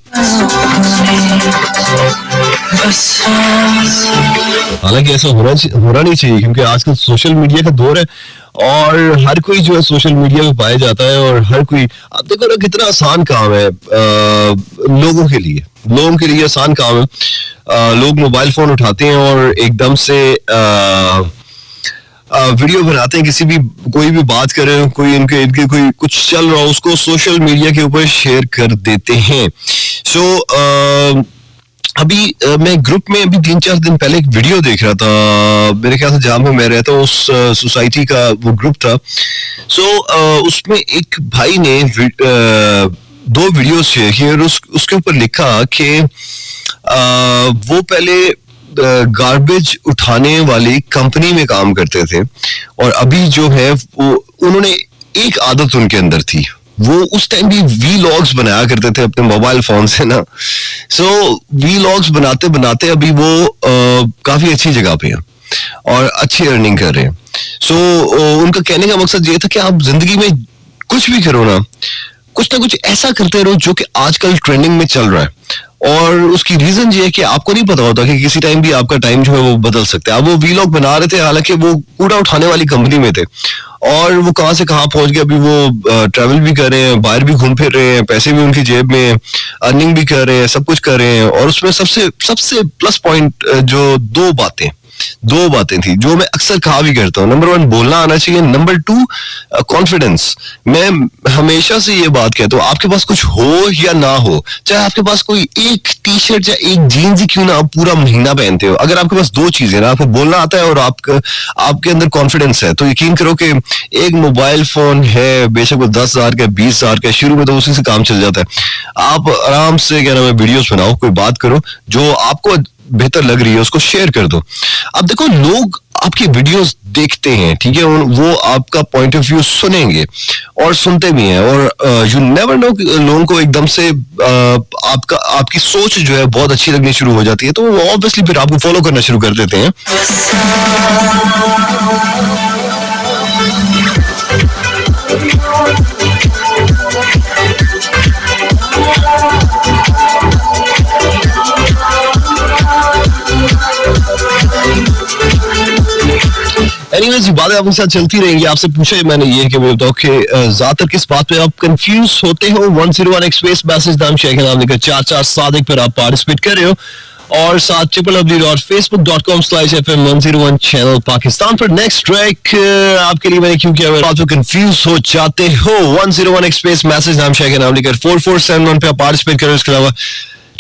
Speaker 1: हालांकि ऐसा होना नहीं चाहिए, क्योंकि आजकल सोशल मीडिया का दौर है और हर कोई जो है सोशल मीडिया पे पाया जाता है, और हर कोई, आप देखो ना कितना आसान काम है लोगों के लिए आसान काम है। लोग मोबाइल फोन उठाते हैं और एकदम से वीडियो बनाते हैं, कोई भी बात करे, कोई इनके इनके कोई कुछ चल रहा हो, उसको सोशल मीडिया के ऊपर शेयर कर देते हैं। अभी मैं ग्रुप में अभी 3-4 दिन पहले एक वीडियो देख रहा था, मेरे ख्याल से जहाँ पे मैं रहता हूँ उस सोसाइटी का वो ग्रुप था। उसमें एक भाई ने 2 वीडियोस शेयर किए और उसके ऊपर लिखा कि वो पहले गार्बेज उठाने वाली कंपनी में काम करते थे, और अभी जो है वो उन्होंने एक आदत उनके अंदर थी, वो उस टाइम भी वीलॉग्स बनाया करते थे अपने मोबाइल फोन से ना। वीलॉग्स बनाते बनाते अभी वो काफी अच्छी जगह पे हैं और अच्छी अर्निंग कर रहे हैं। उनका कहने का मकसद ये था कि आप जिंदगी में कुछ भी करो ना कुछ ऐसा करते रहो जो कि आजकल ट्रेंडिंग में चल रहा है, और उसकी रीजन ये है कि आपको नहीं पता होता कि किसी टाइम भी आपका टाइम जो है वो बदल सकता है। अब वो वीलॉग बना रहे थे, हालांकि वो कूड़ा उठाने वाली कंपनी में थे, और वो कहां से कहां पहुंच गए। अभी वो ट्रैवल भी कर रहे हैं, बाहर भी घूम फिर रहे हैं, पैसे भी उनकी जेब में, अर्निंग भी कर रहे हैं, सब कुछ कर रहे हैं। और उसमें सबसे प्लस पॉइंट जो दो बातें थी जो मैं अक्सर कहा भी करता हूँ। नंबर 1 बोलना आना चाहिए, नंबर 2 कॉन्फिडेंस। मैं हमेशा से ये बात कहता हूँ, आपके पास कुछ हो या ना हो, चाहे आपके पास कोई एक टी-शर्ट या एक जीन्स ही क्यों ना आप पूरा महीना पहनते हो, अगर आपके पास 2 चीजें ना, आपको बोलना आता है और आपके अंदर कॉन्फिडेंस है, तो यकीन करो कि एक मोबाइल फोन है, बेशक वो 10,000 का 20,000 का, शुरू में तो उसी से काम चल जाता है। आप आराम से क्या नाम है वीडियोस बनाओ, कोई बात करो जो आपको बेहतर लग रही है, उसको शेयर कर दो। अब देखो, लोग आपकी वीडियोस देखते हैं, ठीक है, वो आपका पॉइंट ऑफ व्यू सुनेंगे और सुनते भी हैं, और यू नेवर नो, लोगों को एकदम से आपकी सोच जो है बहुत अच्छी लगनी शुरू हो जाती है, तो वो ऑब्वियसली फिर आपको फॉलो करना शुरू कर देते हैं। एनीवेज, बातें आपके साथ चलती रहेंगी। आपसे पूछा मैंने ये कि बताओ कि ज्यादातर किस बात पे आप कंफ्यूज होते हो। 101 एक्सप्रेस मैसेज नाम शेयर नाम लिखकर 44 पर आप पार्टिसिपेट कर रहे हो, और साथ www.facebook.com/FM101 चैनल पाकिस्तान पर। नेक्स्ट ट्रैक आपके लिए मैंने क्यों किया, बात पे कंफ्यूज हो जाते हो, 101 एक्सप्रेस मैसेज नाम शेयर नाम लिखकर 4471 पे आप पार्टिसिपेट करो। इसके अलावा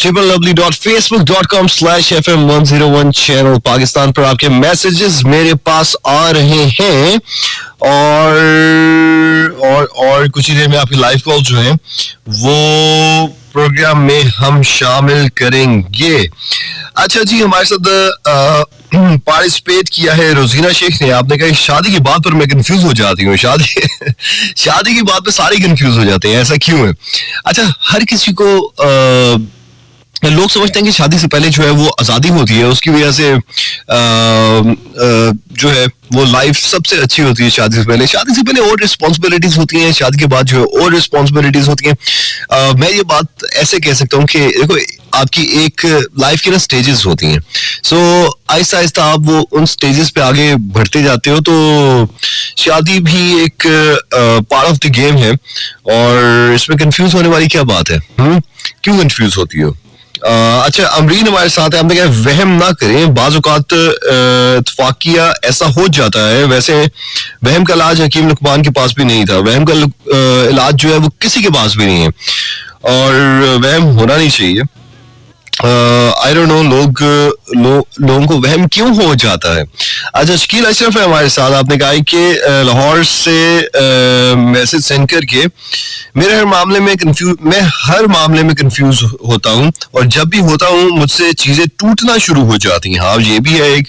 Speaker 1: www.facebook.com/FM101 चैनल पाकिस्तान पर आपके मैसेजेस मेरे पास आ रहे हैं, और कुछ ही देर में आपकी लाइव कॉल जो है वो प्रोग्राम में हम शामिल करेंगे। अच्छा जी, हमारे साथ पार्टिसिपेट किया है रोजीना शेख ने। आपने कहा शादी की बात पर मैं कंफ्यूज हो जाती हूँ। शादी की बात पे सारे कंफ्यूज हो जाते हैं, ऐसा क्यों है? अच्छा, हर किसी को लोग समझते हैं कि शादी से पहले जो है वो आजादी होती है, उसकी वजह से जो है वो लाइफ सबसे अच्छी होती है शादी से पहले। शादी से पहले और रिस्पॉन्सिबिलिटीज होती हैं, शादी के बाद जो है और रिस्पॉन्सिबिलिटीज होती हैं। मैं ये बात ऐसे कह सकता हूँ कि देखो, आपकी एक लाइफ की ना स्टेजेस होती हैं, सो आहिस्ता आहिस्ता आप वो उन स्टेजेस पे आगे बढ़ते जाते हो, तो शादी भी एक पार्ट ऑफ द गेम है, और इसमें कंफ्यूज होने वाली क्या बात है? क्यों कंफ्यूज होती हो? अच्छा, अमरीन हमारे साथ है। हमने कहा वहम ना करें, बाज़ औक़ात इत्तफ़ाक़िया ऐसा हो जाता है। वैसे वहम का इलाज हकीम लुक़मान के पास भी नहीं था, वहम का इलाज जो है वो किसी के पास भी नहीं है, और वहम होना नहीं चाहिए। आई डोंट नो लोगों को वहम क्यों हो जाता है। अच्छा, शकील अशरफ है हमारे साथ। आपने कहा कि लाहौर से मैसेज सेंड करके मैं हर मामले में कंफ्यूज होता हूँ, और जब भी होता हूँ मुझसे चीजें टूटना शुरू हो जाती हैं। हाँ, ये भी है एक।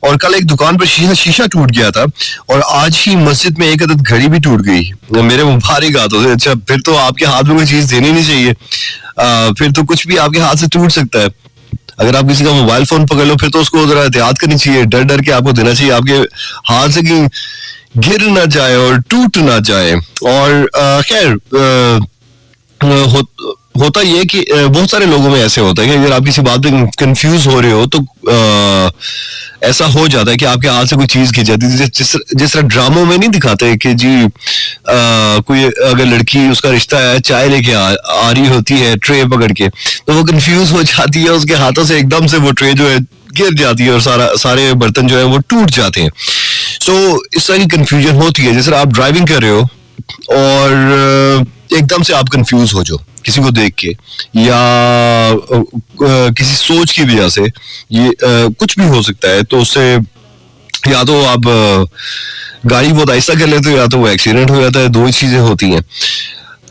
Speaker 1: और कल एक दुकान पर शीशा टूट गया था, और आज ही मस्जिद में एक अदद घड़ी भी टूट गई। मेरे मुबारक हाथों से। अच्छा, फिर तो आपके हाथ में कोई चीज देनी नहीं चाहिए, फिर तो कुछ भी आपके हाथ से टूट सकता है। अगर आप किसी का मोबाइल फोन पकड़ लो, फिर तो उसको जरा एहतियात करनी चाहिए, डर डर के आपको देना चाहिए, आपके हाथ से कि गिर ना जाए और टूट ना जाए। और खैर, होता ये है कि बहुत सारे लोगों में ऐसे होता है कि अगर आप किसी बात पे कंफ्यूज हो रहे हो तो ऐसा हो जाता है कि आपके हाथ से कोई चीज गिर जाती है, जिस तरह ड्रामों में नहीं दिखाते कि जी कोई अगर लड़की उसका रिश्ता है चाय लेके आ रही होती है ट्रे पकड़ के, तो वो कंफ्यूज हो जाती है, उसके हाथों से एकदम से वो ट्रे जो है गिर जाती है और सारे बर्तन जो है वो टूट जाते हैं. सो इस तरह की कंफ्यूजन होती है. जैसे आप ड्राइविंग कर रहे हो और एकदम से आप कंफ्यूज हो जाओ किसी को देख के, या किसी सोच की वजह से, ये कुछ भी हो सकता है, तो उससे या तो आप गाड़ी बहुत आहिस्ता कर लेते हो या तो वो एक्सीडेंट हो जाता है. दो ही चीजें होती हैं.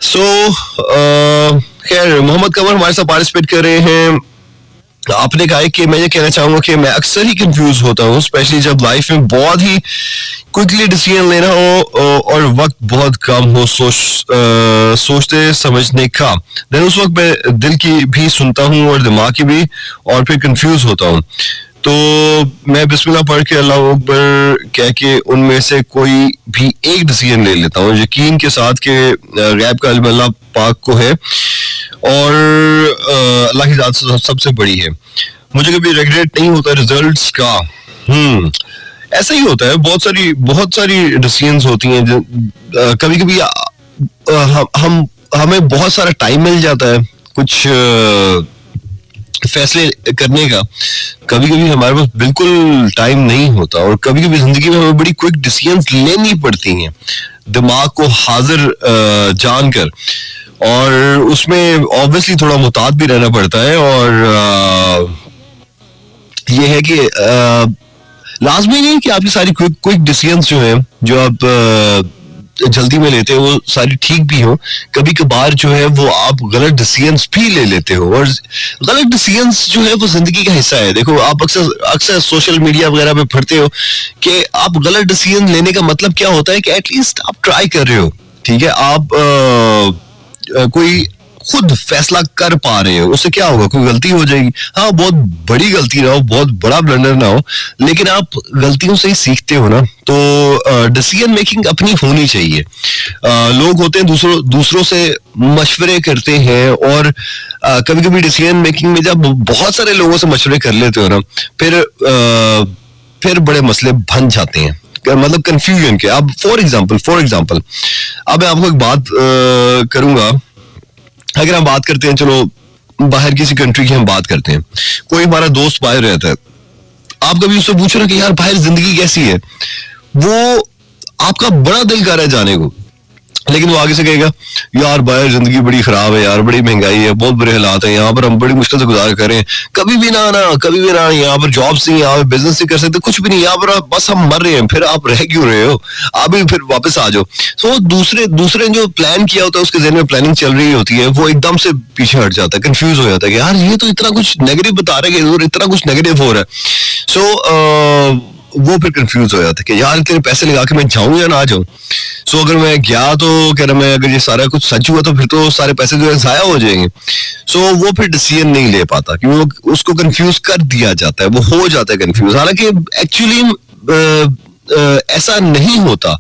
Speaker 1: सो खैर, मोहम्मद कमर हमारे साथ पार्टिसिपेट कर रहे हैं. आपने कहा है कि मैं ये कहना चाहूंगा कि मैं अक्सर ही कंफ्यूज होता हूँ, स्पेशली जब लाइफ में बहुत ही क्विकली डिसीजन लेना हो और वक्त बहुत कम हो सोचते समझने का. देन उस वक्त मैं दिल की भी सुनता हूँ और दिमाग की भी, और फिर कंफ्यूज होता हूँ. तो मैं बिस्मिल्लाह पढ़ के अल्लाह अकबर कह के उनमें से कोई भी एक डिसीजन ले लेता हूँ, यकीन के साथ कि गैब का इल्म अल्लाह पाक को है और अल्लाह की जात सबसे बड़ी है. मुझे कभी रिग्रेट नहीं होता रिजल्ट्स का. ऐसा ही होता है. बहुत सारी डिसीजंस होती हैं. कभी कभी हम हमें बहुत सारा टाइम मिल जाता है कुछ फैसले करने का. कभी कभी हमारे पास बिल्कुल टाइम नहीं होता, और कभी कभी जिंदगी में हमें बड़ी क्विक डिसीजंस लेनी पड़ती हैं दिमाग को हाजिर जानकर, और उसमें ऑब्वियसली थोड़ा मुहतात भी रहना पड़ता है. और ये है कि लाजमी नहीं कि आपकी सारी क्विक डिसीजंस जो है जो आप जल्दी में लेते हो वो सारी ठीक भी हो. कभी कभार जो है वो आप गलत डिसीजंस भी ले लेते हो, और गलत डिसीजंस जो है वो जिंदगी का हिस्सा है. देखो, आप अक्सर सोशल मीडिया वगैरह पे पढ़ते हो कि आप गलत डिसीजन लेने का मतलब क्या होता है कि एटलीस्ट आप ट्राई कर रहे हो. ठीक है, आप कोई खुद फैसला कर पा रहे हो. उससे क्या होगा, कोई गलती हो जाएगी, हाँ बहुत बड़ी गलती ना हो, बहुत बड़ा ब्लंडर ना हो, लेकिन आप गलतियों से ही सीखते हो ना. तो डिसीजन मेकिंग अपनी होनी चाहिए. लोग होते हैं दूसरों से मशवरे करते हैं, और कभी कभी डिसीजन मेकिंग में जब बहुत सारे लोगों से मशवरे कर लेते हो ना, फिर बड़े मसले बन जाते हैं, मतलब कंफ्यूजन के. अब फॉर एग्जाम्पल अब मैं आपको एक बात करूंगा. अगर हम बात करते हैं, चलो बाहर किसी कंट्री की हम बात करते हैं, कोई हमारा दोस्त बाहर रहता है, आप कभी उससे पूछो ना कि यार बाहर जिंदगी कैसी है, वो आपका बड़ा दिल कर रहा है जाने को, लेकिन वो आगे से कहेगा यार बाहर जिंदगी बड़ी खराब है यार, बड़ी महंगाई है, बहुत बुरे हालात हैं, यहाँ पर हम बड़ी मुश्किल से गुजार कर रहे हैं, कभी भी ना यहाँ पर जॉब्स नहीं, यहाँ पर बिजनेस नहीं कर सकते, कुछ भी नहीं, यहाँ पर बस हम मर रहे हैं. फिर आप रह क्यों रहे हो, आप भी फिर वापस आ जाओ. सो दूसरे जो प्लान किया होता है, उसके जहन में प्लानिंग चल रही होती है, वो एकदम से पीछे हट जाता है, कंफ्यूज हो जाता है कि यार ये तो इतना कुछ नेगेटिव बता रहे हैं, इतना कुछ नेगेटिव हो रहा है. सो वो फिर कंफ्यूज हो जाता है कि यार तेरे पैसे लगा के मैं जाऊं या ना जाऊं. सो अगर मैं गया तो कह रहा, मैं अगर ये सारा कुछ सच हुआ तो फिर तो सारे पैसे जो है जाया हो जाएंगे. सो वो फिर डिसीजन नहीं ले पाता क्योंकि वो उसको कंफ्यूज कर दिया जाता है, वो हो जाता है कंफ्यूज. हालांकि एक्चुअली ऐसा नहीं होता.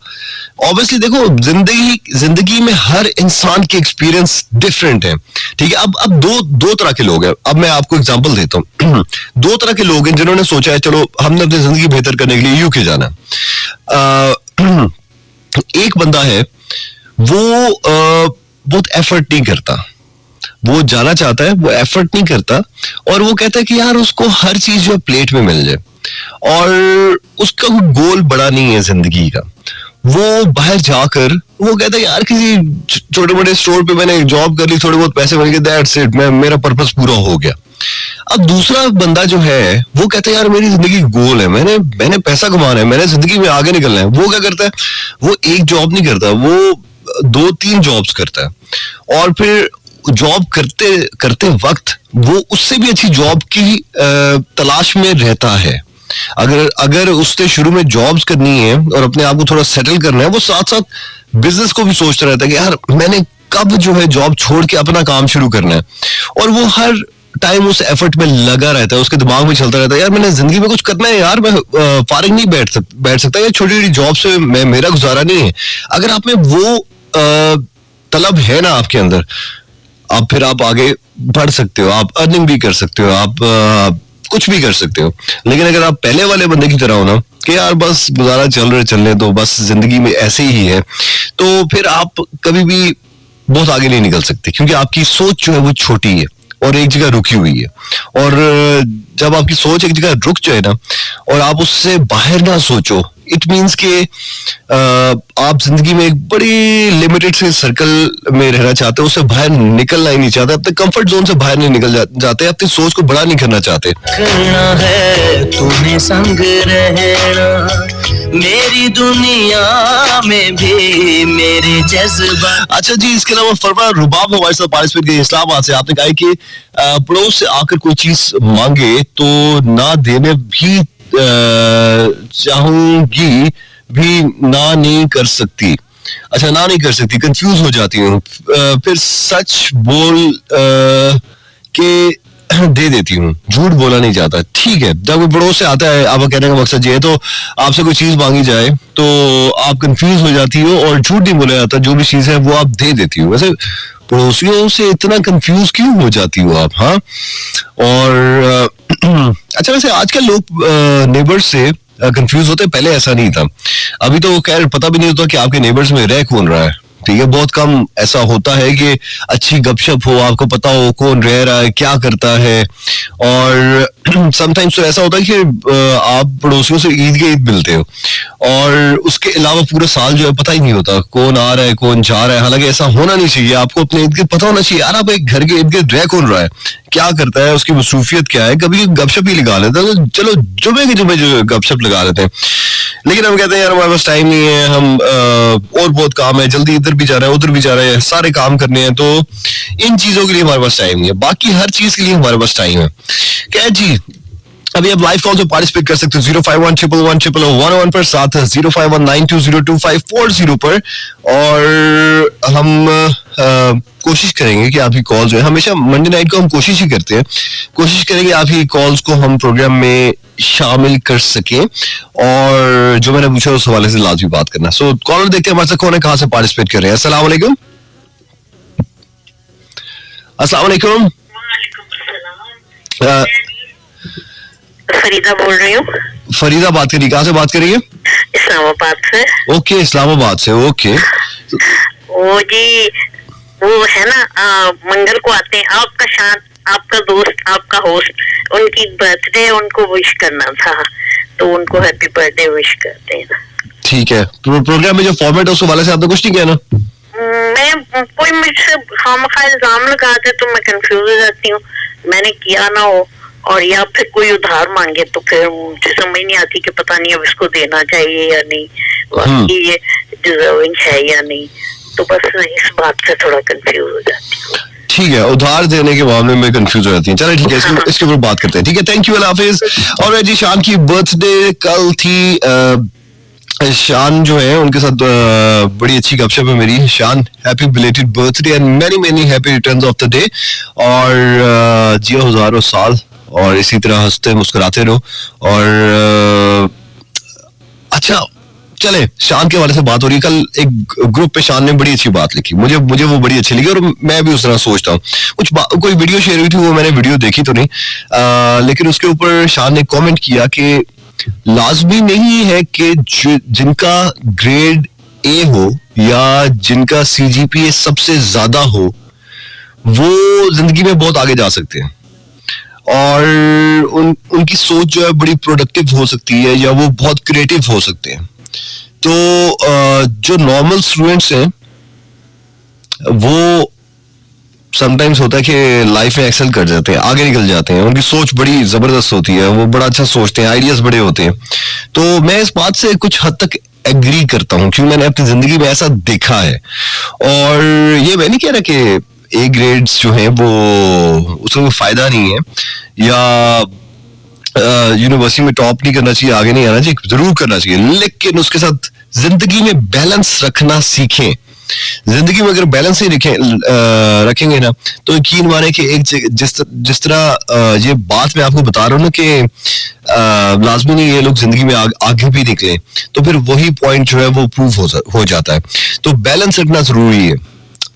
Speaker 1: ऑब्वियसली देखो, जिंदगी में हर इंसान के एक्सपीरियंस डिफरेंट है. ठीक है, अब दो तरह के लोग हैं. अब मैं आपको एग्जांपल देता हूँ. दो तरह के लोग हैं जिन्होंने सोचा है चलो हमने अपनी जिंदगी बेहतर करने के लिए यूके जाना. एक बंदा है, वो बहुत एफर्ट नहीं करता, वो जाना चाहता है, वो एफर्ट नहीं करता, और वो कहता है कि यार उसको हर चीज जो प्लेट में मिल जाए, और उसका कोई गोल बड़ा नहीं है जिंदगी का. वो बाहर जाकर वो कहता है यार किसी छोटे मोटे स्टोर पे मैंने जॉब कर ली, थोड़े बहुत पैसे बन गए, दैट्स इट, मेरा पर्पस पूरा हो गया. अब दूसरा बंदा जो है वो कहता है यार मेरी जिंदगी गोल है, मैंने पैसा कमाना है, मैंने जिंदगी में आगे निकलना है. वो क्या करता है, वो एक जॉब नहीं करता, वो 2-3 जॉब्स करता है, और फिर जॉब करते करते वक्त वो उससे भी अच्छी जॉब की तलाश में रहता है. अगर उसने शुरू में जॉब्स करनी है और अपने आप को थोड़ा सेटल करना है, वो साथ साथ बिजनेस को भी सोचता रहता है कि यार मैंने कब जो है जॉब छोड़ के अपना काम शुरू करना है. और वो हर टाइम उस एफर्ट में लगा रहता है, उसके दिमाग में चलता रहता है यार मैंने जिंदगी में कुछ करना है यार, मैं फारिग नहीं बैठ सकता, या छोटी छोटी जॉब से मेरा गुजारा नहीं है. अगर आप में वो तलब है ना आपके अंदर, आप फिर आप आगे बढ़ सकते हो, आप अर्निंग भी कर सकते हो, आप कुछ भी कर सकते हो। लेकिन अगर आप पहले वाले बंदे की तरह हो ना कि यार बस गुजारा चलने दो, बस जिंदगी में ऐसे ही है, तो फिर आप कभी भी बहुत आगे नहीं निकल सकते, क्योंकि आपकी सोच जो है वो छोटी है और एक जगह रुकी हुई है। और जब आपकी सोच एक जगह रुक जाए ना और आप उससे बाहर ना सोचो, इट मीन्स के आप जिंदगी में एक बड़ी लिमिटेड से सर्कल में रहना चाहते हो, उससे बाहर निकलना ही नहीं चाहते, अपने कंफर्ट जोन से बाहर नहीं निकल जाते, अपनी सोच को बड़ा नहीं करना चाहते। करना है तुम्हें संग रहना मेरी दुनिया में भी मेरे जज्बा। अच्छा जी, इसके अलावा फरवा रुबाब हमारे साथ पार्टिसिपेट किए इस्लामाबाद से। आपने कहा कि पड़ोस से आकर कोई चीज मांगे तो ना देने भी चाहूंगी भी ना नहीं कर सकती। अच्छा, ना नहीं कर सकती, कंफ्यूज हो जाती हूँ, फिर सच बोल के दे देती हूँ, झूठ बोला नहीं जाता। ठीक है, जब कोई पड़ोस से आता है, आपका कहने का मकसद ये है, तो आपसे कोई चीज मांगी जाए तो आप कंफ्यूज हो जाती हो और झूठ नहीं बोला जाता, जो भी चीज है वो आप दे देती हो। वैसे पड़ोसियों से इतना कंफ्यूज क्यों हो जाती हो आप? हाँ, और अच्छा, वैसे आजकल लोग नेबर्स से कंफ्यूज होते हैं, पहले ऐसा नहीं था। अभी तो खैर पता भी नहीं होता कि आपके नेबर्स में रह कौन रहा है, ठीक है, बहुत कम ऐसा होता है कि अच्छी गपशप हो, आपको पता हो कौन रह रहा है, क्या करता है। और समटाइम्स तो ऐसा होता है कि आप पड़ोसियों से ईद के ईद मिलते हो और उसके अलावा पूरा साल जो है पता ही नहीं होता कौन आ रहा है कौन जा रहा है। हालांकि ऐसा होना नहीं चाहिए, आपको अपने इर्द गिर्द पता होना चाहिए यार, आप एक घर के इर्द गिर्द रह कौन रहा है, क्या करता है, उसकी मसरूफियत क्या है। कभी गपशप ही लगा लेते हैं, तो चलो जुमे के जुमे जो गपशप लगा लेते हैं, लेकिन हम कहते हैं यार हमारे पास टाइम नहीं है, हम और बहुत काम है, जल्दी इधर भी जा रहा है उधर भी जा रहा है, सारे काम करने हैं, तो इन चीजों के लिए हमारे पास टाइम नहीं है। बाकी हर चीज के लिए हमारे पास टाइम है। क्या जी, अभी आप लाइव कॉल से पार्टिसिपेट कर सकते हो 051111111 पर, साथ 0519202540 पर। और हम कोशिश करेंगे कि आपकी कॉल जो है, हमेशा मंडे नाइट को हम कोशिश ही करते हैं, कोशिश करेंगे आपकी कॉल्स को हम प्रोग्राम में शामिल कर सके। और जो मैंने पूछा उस हवाले से लाजमी बात करना। सो कॉलर देखते हैं हमारे साथ कौन है, कहाँ से पार्टिसिपेट कर रहे हैं। अस्सलाम वालेकुम। अस्सलाम वालेकुम।
Speaker 2: फरीदा बोल रही हूँ।
Speaker 1: फरीदा बात करिए, कहाँ से बात करिए?
Speaker 2: इस्लामाबाद से।
Speaker 1: ओके, इस्लामाबाद से, ओके।
Speaker 2: वो जी, वो है ना, मंगल को आते हैं, आपका शान, आपका दोस्त, आपका होस्ट, उनकी बर्थडे उनको विश करना था, तो उनको हैप्पी बर्थडे विश करते हैं।
Speaker 1: ठीक है, प्रोग्राम में जो फॉर्मेट है उस वाले से आपने कुछ नहीं किया ना?
Speaker 2: मैं कोई मुझसे खामखा इल्जाम लगाते तो मैं कंफ्यूज हो जाती हूँ, मैंने किया ना हो, और या फिर कोई उधार मांगे तो फिर मुझे समझ नहीं आती कि पता नहीं अब इसको देना चाहिए या नहीं, वाकई ये डिजर्विंग है या नहीं, तो बस इस बात से थोड़ा कंफ्यूज हो जाती हूँ।
Speaker 1: ठीक है, उधार देने के मामले में कंफ्यूज हो जाती हैं। चलो ठीक है, इसके ऊपर बात करते हैं। ठीक है, थैंक यू, अल्लाह हाफिज। और जी, शान की बर्थडे कल थी। शान जो है उनके साथ बड़ी अच्छी गपशप है मेरी। शान, happy belated birthday and many many happy returns of the day. और जियो हजारों साल और इसी तरह हंसते मुस्कुराते रहो। और अच्छा चले, शान के वाले से बात हो रही है। कल एक ग्रुप पे शान ने बड़ी अच्छी बात लिखी, मुझे वो बड़ी अच्छी लगी और मैं भी उस तरह सोचता हूँ। कोई वीडियो शेयर हुई थी, वो मैंने वीडियो देखी तो नहीं, लेकिन उसके ऊपर शान ने कमेंट किया कि लाजमी नहीं है कि जिनका ग्रेड ए हो या जिनका सीजीपीए सबसे ज्यादा हो वो जिंदगी में बहुत आगे जा सकते हैं, और उनकी सोच जो है बड़ी प्रोडक्टिव हो सकती है या वो बहुत क्रिएटिव हो सकते हैं। तो जो नॉर्मल स्टूडेंट्स हैं वो समटाइम्स होता है कि लाइफ में एक्सेल कर जाते हैं, आगे निकल जाते हैं, उनकी सोच बड़ी जबरदस्त होती है, वो बड़ा अच्छा सोचते हैं, आइडियाज बड़े होते हैं। तो मैं इस बात से कुछ हद तक एग्री करता हूँ, क्योंकि मैंने अपनी जिंदगी में ऐसा देखा है। और ये मैं नहीं कह रहा कि ए ग्रेड्स जो है वो उसका कोई फायदा नहीं है, या यूनिवर्सिटी में टॉप नहीं करना चाहिए, आगे नहीं आना चाहिए, जरूर करना चाहिए, लेकिन उसके साथ जिंदगी में बैलेंस रखना सीखें। जिंदगी में अगर बैलेंस ही रखेंगे ना, तो यकीन माने कि एक जिस तरह ये बात मैं आपको बता रहा हूँ ना कि लाजमी नहीं ये लोग जिंदगी में आगे भी निकले, तो फिर वही पॉइंट जो है वो प्रूव हो जाता है। तो बैलेंस रखना जरूरी है।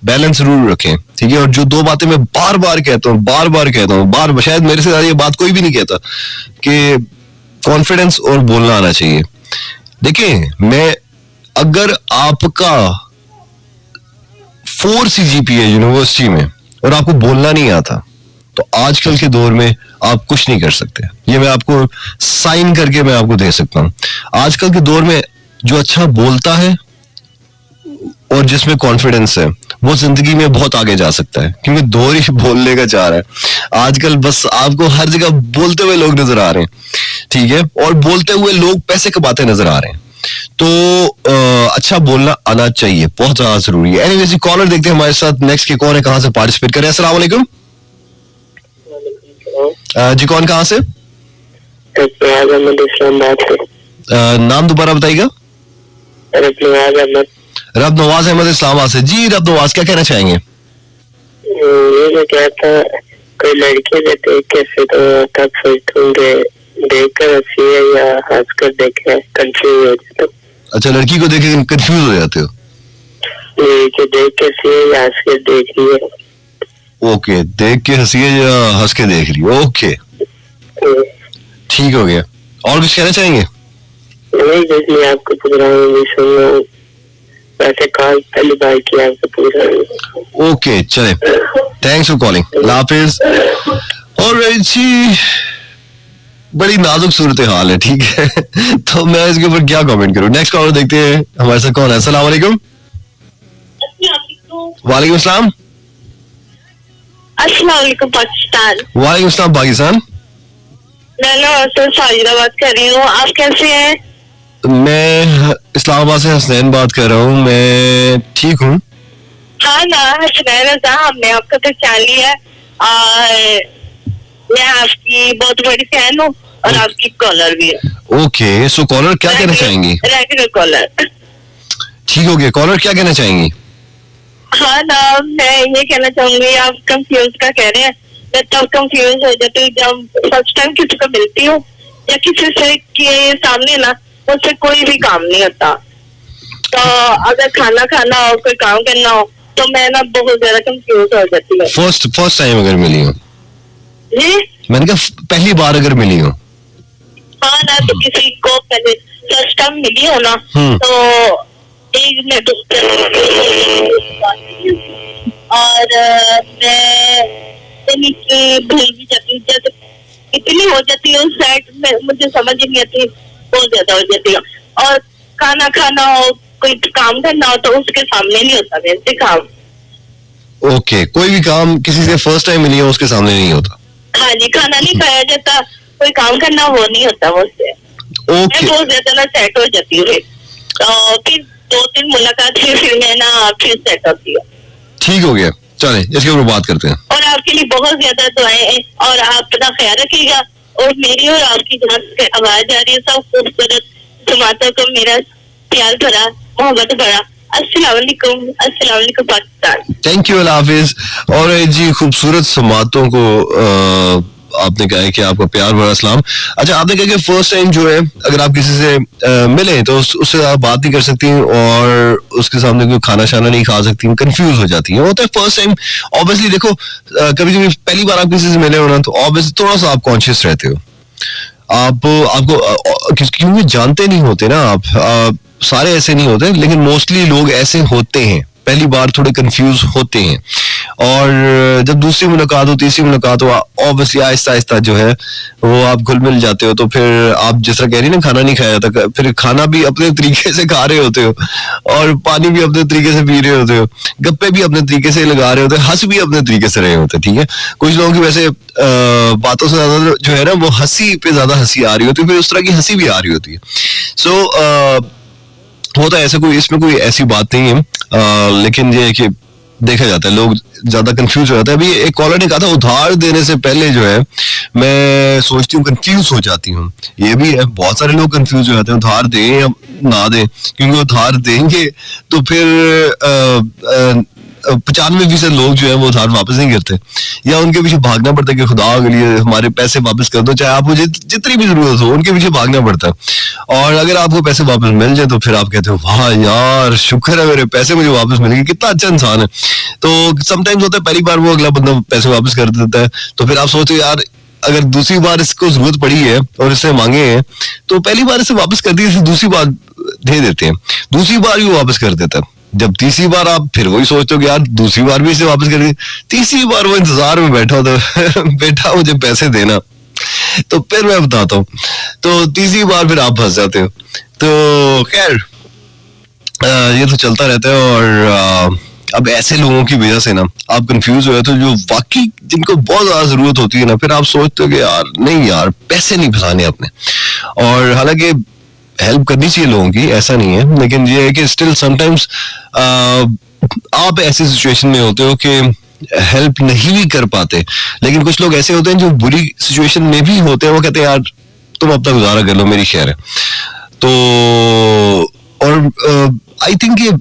Speaker 1: बैलेंस जरूर रखें, ठीक है। और जो दो बातें मैं बार बार कहता हूँ, शायद मेरे से ज्यादा ये बात कोई भी नहीं कहता, कि कॉन्फिडेंस और बोलना आना चाहिए। देखिए, मैं अगर आपका 4 CGPA यूनिवर्सिटी में और आपको बोलना नहीं आता, तो आजकल के दौर में आप कुछ नहीं कर सकते। ये मैं आपको साइन करके मैं आपको दे सकता हूँ। आजकल के दौर में जो अच्छा बोलता है और जिसमें कॉन्फिडेंस है, वो जिंदगी में बहुत आगे जा सकता है, क्योंकि दौर ही बोलने का चाह रहा है। आजकल बस आपको हर जगह बोलते हुए लोग नजर आ रहे हैं, ठीक है, और बोलते हुए लोग पैसे कमाते नजर आ रहे हैं। तो अच्छा बोलना आना चाहिए, बहुत ज्यादा जरूरी है। एनीवेज, कॉलर देखते हैं हमारे साथ नेक्स्ट के कौन है, कहां से पार्टिसिपेट कर रहे हैं। अस्सलाम वालेकुम। जी, कौन कहां से? नाम दोबारा बताइएगा। रब नवाज अहमद इस्लामाबाद से। जी रब नवाज, क्या कहना चाहेंगे?
Speaker 3: ये मैं कहता, कोई लड़की से देख के फिर तब सोचता हूँ देखकर हंसी है या हंस कर देखे, कंफ्यूज हो जाता हूँ।
Speaker 1: अच्छा, लड़की को देख के कंफ्यूज हो जाते हो?
Speaker 3: कि देख के हंसी है या हंस कर देख रही है।
Speaker 1: ओके, देख के हंसी है या हंस के देख रही है। ओके, ठीक हो गया। और कुछ कहना चाहेंगे?
Speaker 3: नहीं, इसलिए आपको पूछ रहा हूँ, सुन रहा हूँ, वैसे कॉल पहली बार किया, आपको पूछ रहा हूँ।
Speaker 1: ओके, चले, थैंक्स फॉर कॉलिंग, अल्लाह हाफिज। और जी, बड़ी नाजुक सूरत हाल है, ठीक है। तो मैं इसके ऊपर क्या कमेंट करूं। नेक्स्ट कॉलर देखते हैं हमारे साथ कौन है। अस्सलाम वालेकुम। वालेकुम सलाम।
Speaker 2: अस्सलाम वालेकुम पाकिस्तान।
Speaker 1: वालेकुम सलाम पाकिस्तान।
Speaker 2: मैं साजिदा बात कर रही हूँ, आप कैसे हैं?
Speaker 1: मैं इस्लामाबाद से हसनैन बात कर रहा हूँ, मैं ठीक हूँ।
Speaker 2: हाँ ना, हसनैन रजा, हमने आपको पहचान लिया और मैं आपकी बहुत बड़ी फैन हूँ और आपकी कॉलर भी है।
Speaker 1: ओके, सो कॉलर क्या कहना चाहेंगी?
Speaker 2: Regular caller.
Speaker 1: ठीक हो गया। कॉलर क्या कहना चाहेंगी?
Speaker 2: हाँ ना, मैं ये कहना चाहूंगी, आप कंफ्यूज का कह रहे हैं, मैं तब कंफ्यूज हो जाती हूँ जब फर्स्ट टाइम किसी को मिलती हूँ या किसी से के सामने ना मुझसे कोई भी काम नहीं होता। तो अगर खाना खाना हो, कोई काम करना हो, तो मैं ना बहुत ज्यादा कंफ्यूज हो जाती हूँ।
Speaker 1: फर्स्ट टाइम अगर मिली हो?
Speaker 2: जी,
Speaker 1: मैंने कहा पहली बार अगर मिली हो।
Speaker 2: हाँ ना, तो किसी को पहले फर्स्ट टाइम मिली हो ना, तो एक मिनट और मैं भूल भी जाती हूँ, जैसे इतनी हो जाती है उस साइड में, मुझे समझ ही नहीं आती, बहुत ज्यादा हो जाती है। और खाना खाना हो, कोई काम करना हो, तो उसके सामने नहीं होता वैसे काम।
Speaker 1: ओके, कोई भी काम किसी से फर्स्ट टाइम मिली हो उसके सामने नहीं होता।
Speaker 2: हाँ जी, खाना नहीं खाया जाता, कोई काम करना वो नहीं होता मुझसे।
Speaker 1: ओके,
Speaker 2: मैं बहुत ज्यादा ना सेट हो जाती हूँ, तो फिर 2-3 मुलाकात फिर मैं ना फिर सेट होती हूँ।
Speaker 1: ठीक हो गया, चले इसके ऊपर बात करते हैं।
Speaker 2: और आपके लिए बहुत ज्यादा दुआएं हैं और आप अपना ख्याल रखिएगा। और मेरी और आपकी जहाँ से आवाज आ रही है, सब खूबसूरत समातों को मेरा प्यार भरा, मोहब्बत भरा अस्सलाम वालेकुम पाकिस्तान।
Speaker 1: थैंक यू, अल्लाह हाफिज। और जी, खूबसूरत समातों को आपने कहा है कि आपका प्यार भरा सलाम। अच्छा, आपने कहा कि फर्स्ट टाइम जो है अगर आप किसी से मिले तो उससे आप बात नहीं कर सकती और उसके सामने कोई खाना शाना नहीं खा सकती, कंफ्यूज हो जाती है। होता है फर्स्ट टाइम, ऑब्वियसली। देखो, कभी कभी पहली बार आप किसी से मिले हो ना, तो ऑब्वियसली थोड़ा सा आप कॉन्शियस रहते हो। आपको क्योंकि जानते नहीं होते ना आप, सारे ऐसे नहीं होते, लेकिन मोस्टली लोग ऐसे होते हैं, पहली बार थोड़े कंफ्यूज होते हैं। और जब दूसरी मुलाकात हो, तीसरी मुलाकात हो, ऑब्वियसली आहिस्ता आहिस्ता जो है वो आप घुल मिल जाते हो। तो फिर आप जिस तरह कह रही ना, खाना नहीं खाया जाता, फिर खाना भी अपने तरीके से खा रहे होते हो और पानी भी अपने तरीके से पी रहे होते हो, गप्पे भी अपने तरीके से लगा रहे होते हो, हंस भी अपने तरीके से रहे होते, ठीक है। कुछ लोगों की वैसे बातों से ज्यादा जो है ना, वो हंसी पे ज्यादा हंसी आ रही होती है, फिर उस तरह की हंसी भी आ रही होती है। सो होता है ऐसा, कोई इसमें कोई ऐसी बात नहीं है, लेकिन ये है कि देखा जाता है लोग ज्यादा कंफ्यूज हो जाते हैं। अभी एक कॉलर ने कहा था उधार देने से पहले जो है मैं सोचती हूँ, कंफ्यूज हो जाती हूँ। ये भी है, बहुत सारे लोग कंफ्यूज हो जाते हैं उधार दें या ना दें, क्योंकि उधार देंगे तो फिर 95% लोग जो है वो उधार वापस नहीं करते, या उनके पीछे भागना पड़ता है कि खुदा के लिए हमारे पैसे वापस कर दो, चाहे आप मुझे जितनी भी जरूरत हो, उनके पीछे भागना पड़ता है। और अगर आपको पैसे वापस मिल जाए तो फिर आप कहते हो वाह यार शुक्र है मेरे पैसे मुझे वापस मिल गए, कितना अच्छा इंसान है। तो समटाइम्स होता है पहली बार वो अगला बंदा पैसे वापस कर देता है, तो फिर आप सोचते हो यार अगर दूसरी बार इसको जरूरत पड़ी है और इससे मांगे हैं तो पहली बार इसे वापस कर दिए, दूसरी बार दे देते हैं, दूसरी बार भी वापस कर देता है। जब तीसरी बार आप फिर वही सोचते हो कि यार दूसरी बार भी इसे वापस कर दिए, तीसरी बार वो इंतजार में बैठा होता है बेटा मुझे पैसे देना, तो फिर मैं बताता हूँ, तो तीसरी बार फिर आप फंस जाते हो। तो खैर ये तो चलता रहता है। और अब ऐसे लोगों की वजह से ना आप कंफ्यूज हो जाते हो जो वाकई जिनको बहुत ज्यादा जरूरत होती है ना, फिर आप सोचते हो कि यार नहीं यार पैसे नहीं फंसाने अपने। और हालांकि हेल्प करनी चाहिए लोगों की, ऐसा नहीं है, लेकिन ये है कि स्टिल समटाइम्स आप ऐसी सिचुएशन में होते हो कि हेल्प नहीं भी कर पाते, लेकिन कुछ लोग ऐसे होते हैं जो बुरी सिचुएशन में भी होते हैं, वो कहते हैं यार तुम अपना गुजारा कर लो मेरी खैर है। तो और आई थिंक ये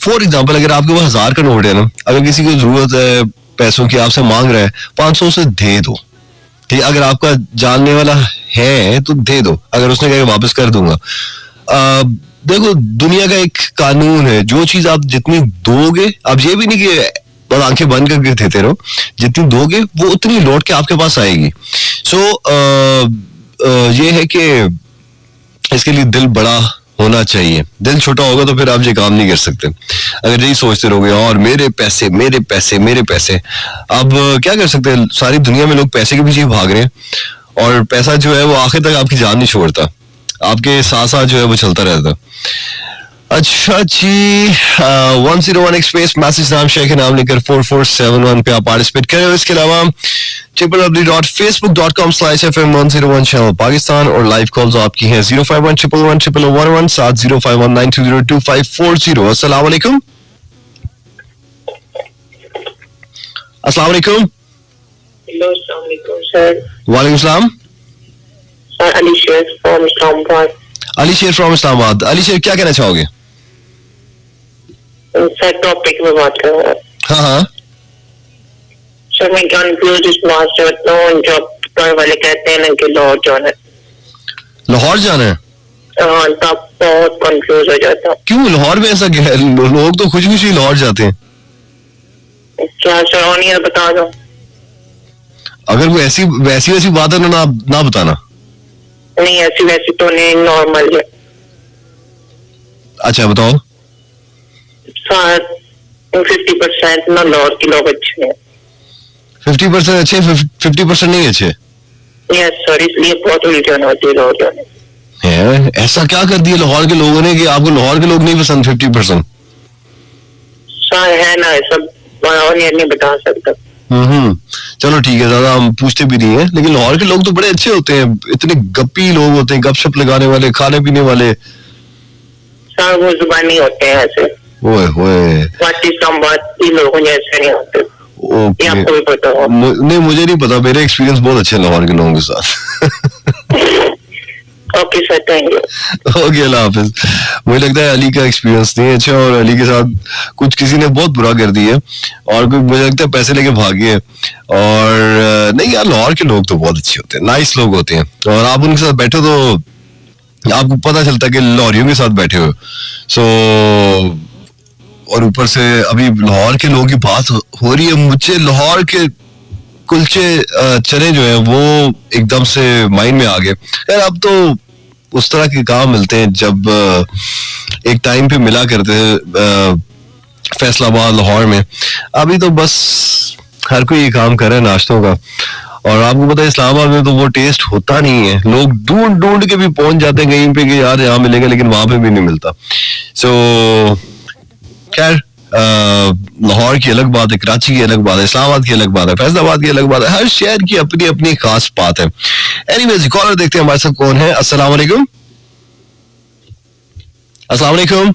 Speaker 1: फॉर एग्जाम्पल अगर आपके पास 1000 का नोट है ना, अगर किसी को जरूरत है पैसों की, आपसे मांग रहा है 500 से दे दो, ठीक है, अगर आपका जानने वाला है तो दे दो, अगर उसने कहा वापस कर दूंगा। देखो दुनिया का एक कानून है, जो चीज आप जितनी दोगे, अब ये भी नहीं कि बस आंखें बंद करके देते रहो, जितनी दोगे वो उतनी लौट के आपके पास आएगी। सो ये है कि इसके लिए दिल बड़ा होना चाहिए, दिल छोटा होगा तो फिर आप ये काम नहीं कर सकते। अगर यही सोचते रहोगे और मेरे पैसे मेरे पैसे मेरे पैसे, अब क्या कर सकते हैं, सारी दुनिया में लोग पैसे के पीछे भाग रहे हैं, और पैसा जो है वो आखिर तक आपकी जान नहीं छोड़ता, आपके साथ साथ जो है वो चलता रहता। अच्छा जी 101 एक्सप्रेस मैसेज नाम शेयर के नाम लेकर 4471 पे आप पार्टिसिपेट करें। इसके अलावा www.facebook.com/FM101 चैनल पाकिस्तान, और लाइव कॉल्स आपकी हैं 051111111 705192022540। अस्सलाम वालेकुम। अस्सलाम वालेकुम।
Speaker 3: सर।
Speaker 1: वालेकुम सलाम।
Speaker 3: सर अली शेर फ्रॉम इस्लामाबाद।
Speaker 1: अली शेर फ्रॉम इस्लामाबाद। अली शेर क्या कहना चाहोगे?
Speaker 3: सर टॉपिक में बात कर रहा हूँ।
Speaker 1: हाँ हाँ
Speaker 3: सर मैं कंफ्यूज इस बात से होता हूँ, जब घर वाले कहते हैं ना कि लाहौर जाना है,
Speaker 1: लाहौर जाना है,
Speaker 3: हाँ तब बहुत कंफ्यूज हो जाता हूँ।
Speaker 1: क्यों लाहौर में ऐसा क्या है? लोग तो खुशी खुशी लाहौर जाते हैं।
Speaker 3: क्या सर और नहीं बता दो।
Speaker 1: अगर कोई ऐसी वैसी बात है ना बताना।
Speaker 3: नहीं ऐसी वैसी तो नहीं, नॉर्मल है।
Speaker 1: अच्छा बताओ।
Speaker 3: सर 50% ना लाहौर के लोग अच्छे हैं।
Speaker 1: 50% अच्छे, 50% नहीं अच्छे?
Speaker 3: यस सर, इसलिए बहुत उलझन होती है लाहौर जाने।
Speaker 1: है ऐसा क्या कर दिया लाहौर के लोगों ने कि आपको लाहौर के लोग नहीं पसंद 50%?
Speaker 3: सर है ना सब, और ये नहीं बता सकता।
Speaker 1: चलो ठीक है, ज्यादा हम पूछते भी नहीं है, लेकिन लाहौर के लोग तो बड़े अच्छे होते हैं, इतने गप्पी लोग होते हैं, गपशप लगाने वाले, खाने पीने वाले।
Speaker 3: सर वो जुबानी होते हैं ऐसे,
Speaker 1: ओए होए,
Speaker 3: बाकी संवादी लोगों जैसे नहीं होते।
Speaker 1: ओके,
Speaker 3: आपको भी पता हो?
Speaker 1: नहीं मुझे नहीं पता, मेरे एक्सपीरियंस बहुत अच्छे हैं लाहौर के लोगों के साथ।
Speaker 3: Okay sir, thank you.
Speaker 1: Okay Allah हाफिज। मुझे लगता है अली का एक्सपीरियंस नहीं अच्छा, और अली के साथ कुछ किसी ने बहुत बुरा कर दिया, और कोई मुझे लगता है पैसे लेके भाग गए। और नहीं यार लाहौर के लोग तो बहुत अच्छे होते हैं, नाइस लोग होते हैं, और आप उनके साथ बैठो तो आपको पता चलता है कि लाहौरियों के साथ बैठे हो। सो और ऊपर से अभी लाहौर के लोगों की बात हो रही है, मुझे लाहौर के कुलचे चने जो है वो एकदम से माइंड में आ गए। यार अब तो उस तरह के काम मिलते हैं जब एक टाइम पे मिला करते थे फैसलाबाद लाहौर में, अभी तो बस हर कोई ये काम कर रहा है नाश्तों का। और आपको पता है इस्लामाबाद में तो वो टेस्ट होता नहीं है, लोग ढूंढ ढूंढ के भी पहुंच जाते हैं कहीं पे कि यार यहाँ मिलेगा, लेकिन वहां पे भी नहीं मिलता। सो खैर लाहौर की अलग बात है, कराची की अलग बात है, इस्लामाबाद की अलग बात है, फैसलाबाद की अलग बात है, हर शहर की अपनी अपनी खास बात है। एनीवेज कॉलर देखते हैं हमारे साथ कौन है। अस्सलाम वालेकुम। अस्सलाम वालेकुम।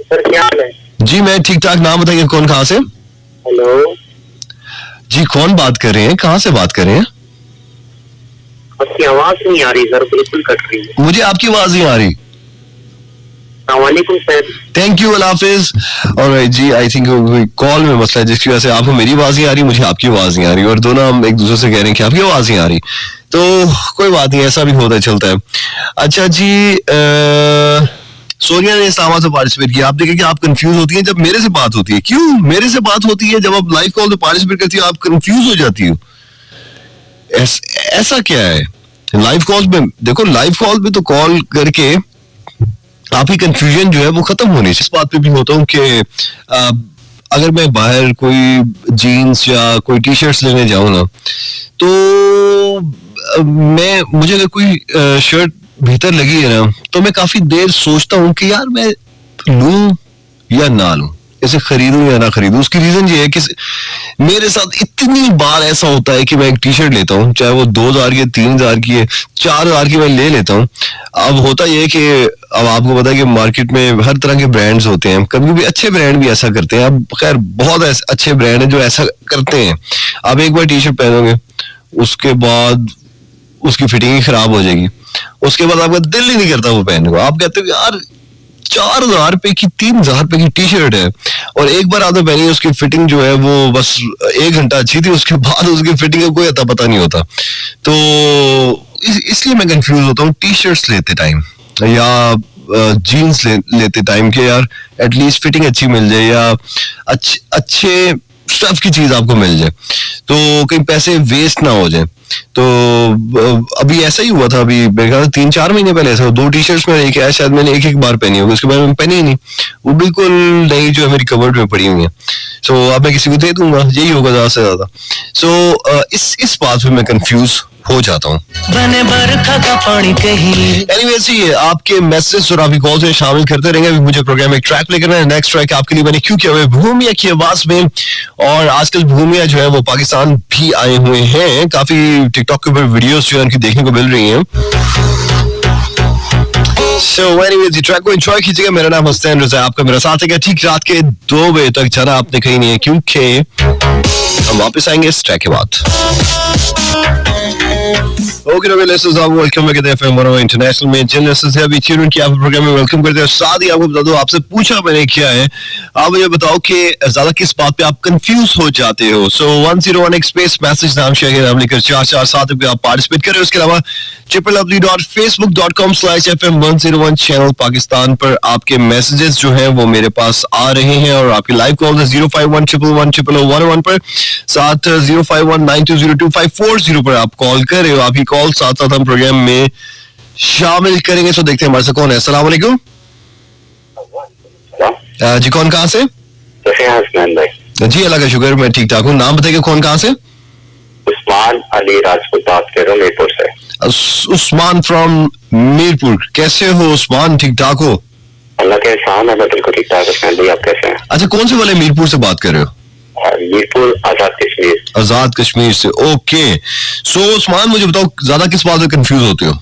Speaker 3: सर क्या हाल है?
Speaker 1: जी मैं ठीक ठाक, नाम बताइए कौन कहाँ से?
Speaker 3: हेलो
Speaker 1: जी कौन बात कर रहे हैं, कहाँ से बात कर रहे हैं?
Speaker 3: आपकी आवाज नहीं आ रही सर, बिल्कुल कट रही है।
Speaker 1: मुझे आपकी आवाज नहीं आ रही।
Speaker 3: अस्सलामुअलैकुम सर।
Speaker 1: थैंक यू, अल्लाह हाफिज। और जी आई थिंक कॉल में मसला है जिसकी वजह से आपको मेरी आवाज नहीं आ रही, मुझे आपकी आवाज नहीं आ रही, और दोनों हम एक दूसरे से कह रहे हैं कि आपकी आवाज नहीं आ रही, तो कोई बात नहीं, ऐसा भी होता है, चलता है। अच्छा जी, सोनिया ने इस्लामा से पार्टिसिपेट किया। आप देखें कि आप कंफ्यूज होती हैं जब मेरे से बात होती है। क्यों मेरे से बात होती है? जब आप लाइव कॉल में पार्टिसिपेट करती हो आप कंफ्यूज हो जाती हो। ऐसा क्या है? लाइव कॉल में देखो, लाइव कॉल में तो कॉल करके आपकी कंफ्यूजन जो है वो खत्म होनी चाहिए। इस बात पे भी होता हूँ कि अगर मैं बाहर कोई जीन्स या कोई टी शर्ट्स लेने जाऊँ ना, तो मुझे अगर कोई शर्ट भीतर लगी है ना, तो मैं काफी देर सोचता हूँ कि यार मैं लूं या ना लूं, इसे खरीदूं या ना खरीदूं। उसकी रीजन ये है कि मेरे साथ इतनी बार ऐसा होता है कि मैं एक टी शर्ट लेता हूँ, चाहे वो 2000 की है, 3000 की है, 4000 की, मैं ले लेता हूँ। अब होता यह है कि अब आपको पता है कि मार्केट में हर तरह के ब्रांड्स होते हैं, कभी भी अच्छे ब्रांड भी ऐसा करते हैं। अब खैर बहुत अच्छे ब्रांड हैं जो ऐसा करते हैं। आप एक बार टी शर्ट पहनोगे, उसके बाद उसकी फिटिंग ही खराब हो जाएगी, उसके बाद आपका दिल ही नहीं करता वो पहनने को। आप कहते हो यार 4000 रुपए की 3000 रुपए की टी शर्ट है, और एक बार आपने पहनी, उसकी फिटिंग जो है वो बस 1 घंटा अच्छी थी, उसके बाद उसकी फिटिंग का कोई अता पता नहीं होता। तो इसलिए मैं कंफ्यूज होता हूँ टी शर्ट्स लेते टाइम या जीन्स लेते टाइम के यार एटलीस्ट फिटिंग अच्छी मिल जाए या अच्छे स्टफ की चीज आपको मिल जाए, तो कहीं पैसे वेस्ट ना हो जाए। तो अभी ऐसा ही हुआ था, अभी मेरे ख्याल 3-4 महीने पहले ऐसा 2 टी शर्ट्स मैंने लेके आया, शायद मैंने एक बार पहनी होगी, उसके बाद मैंने पहनी ही नहीं, वो बिल्कुल नई जो है मेरी कबर्ड में पड़ी हुई है। सो अब मैं किसी को दे दूंगा, यही होगा ज्यादा से ज्यादा। सो इस बात पे मैं कंफ्यूज हो जाता हूँ। एनीवेज जी, आपके मैसेज और आपकी कॉल से शामिल करते रहेंगे। अभी मुझे प्रोग्राम में एक ट्रैक प्ले करना है। नेक्स्ट ट्रैक आपके लिए मैंने क्यों किया हुआ है भूमिया की आवाज में, और आजकल भूमिया जो है वो पाकिस्तान भी आए हुए हैं, काफी टिकटॉक के ऊपर वीडियोस जो है उनकी देखने को मिल रही हैं। So anyways, ट्रैक को एंजॉय कीजिएगा। मेरा नाम हुसैन रजा, आपका मेरा साथ है ठीक रात के 2 बजे तक। जाना आपने कहीं नहीं है, क्योंकि हम वापस आएंगे इस ट्रैक के बाद। ओके लिसनर्स, आप welcome back to FM 101 international में। जिन लिसनर्स ने अभी ट्यून किया आप प्रोग्राम में वेलकम करते हैं। साथ ही आपको बता दो, आपसे पूछा मैंने क्या है, आप मुझे बताओ कि ज्यादा किस बात पे आप कंफ्यूज हो जाते हो। सो 101 स्पेस मैसेज नाम शेयर नाम लिखकर 447 पे आप पार्टिसिपेट करें। उसके अलावा www.facebook.com/fm101 चैनल पाकिस्तान पर आपके मैसेजेस जो हैं वो मेरे पास आ रहे हैं, और आपकी लाइव कॉल है 05111001111 पर, साथ 05192022540 पर आप कॉल कर रहे हो। आपकी कॉल साथ साथ हम प्रोग्राम में शामिल करेंगे। तो देखते हैं हमारे साथ कौन है। अस्सलाम वालेकुम जी, कौन कहाँ से? जी अल्लाह का शुक्र, मैं ठीक ठाक हूँ। नाम बताइए कौन कहाँ से?
Speaker 3: उस्मान अली राजपूत बात कर रहा हूँ मीरपुर से।
Speaker 1: उस्मान फ्रॉम मीरपुर। कैसे हो उस्मान, ठीक ठाक हो?
Speaker 3: अल्लाह के एहसान है, मैं बिल्कुल ठीक ठाक हूँ। आप कैसे हैं?
Speaker 1: अच्छा, कौन से वाले मीरपुर से बात कर रहे हो?
Speaker 3: मीरपुर आजाद कश्मीर।
Speaker 1: आजाद कश्मीर से, ओके। सो उस्मान मुझे बताओ, ज्यादा किस बात में कंफ्यूज होते हो?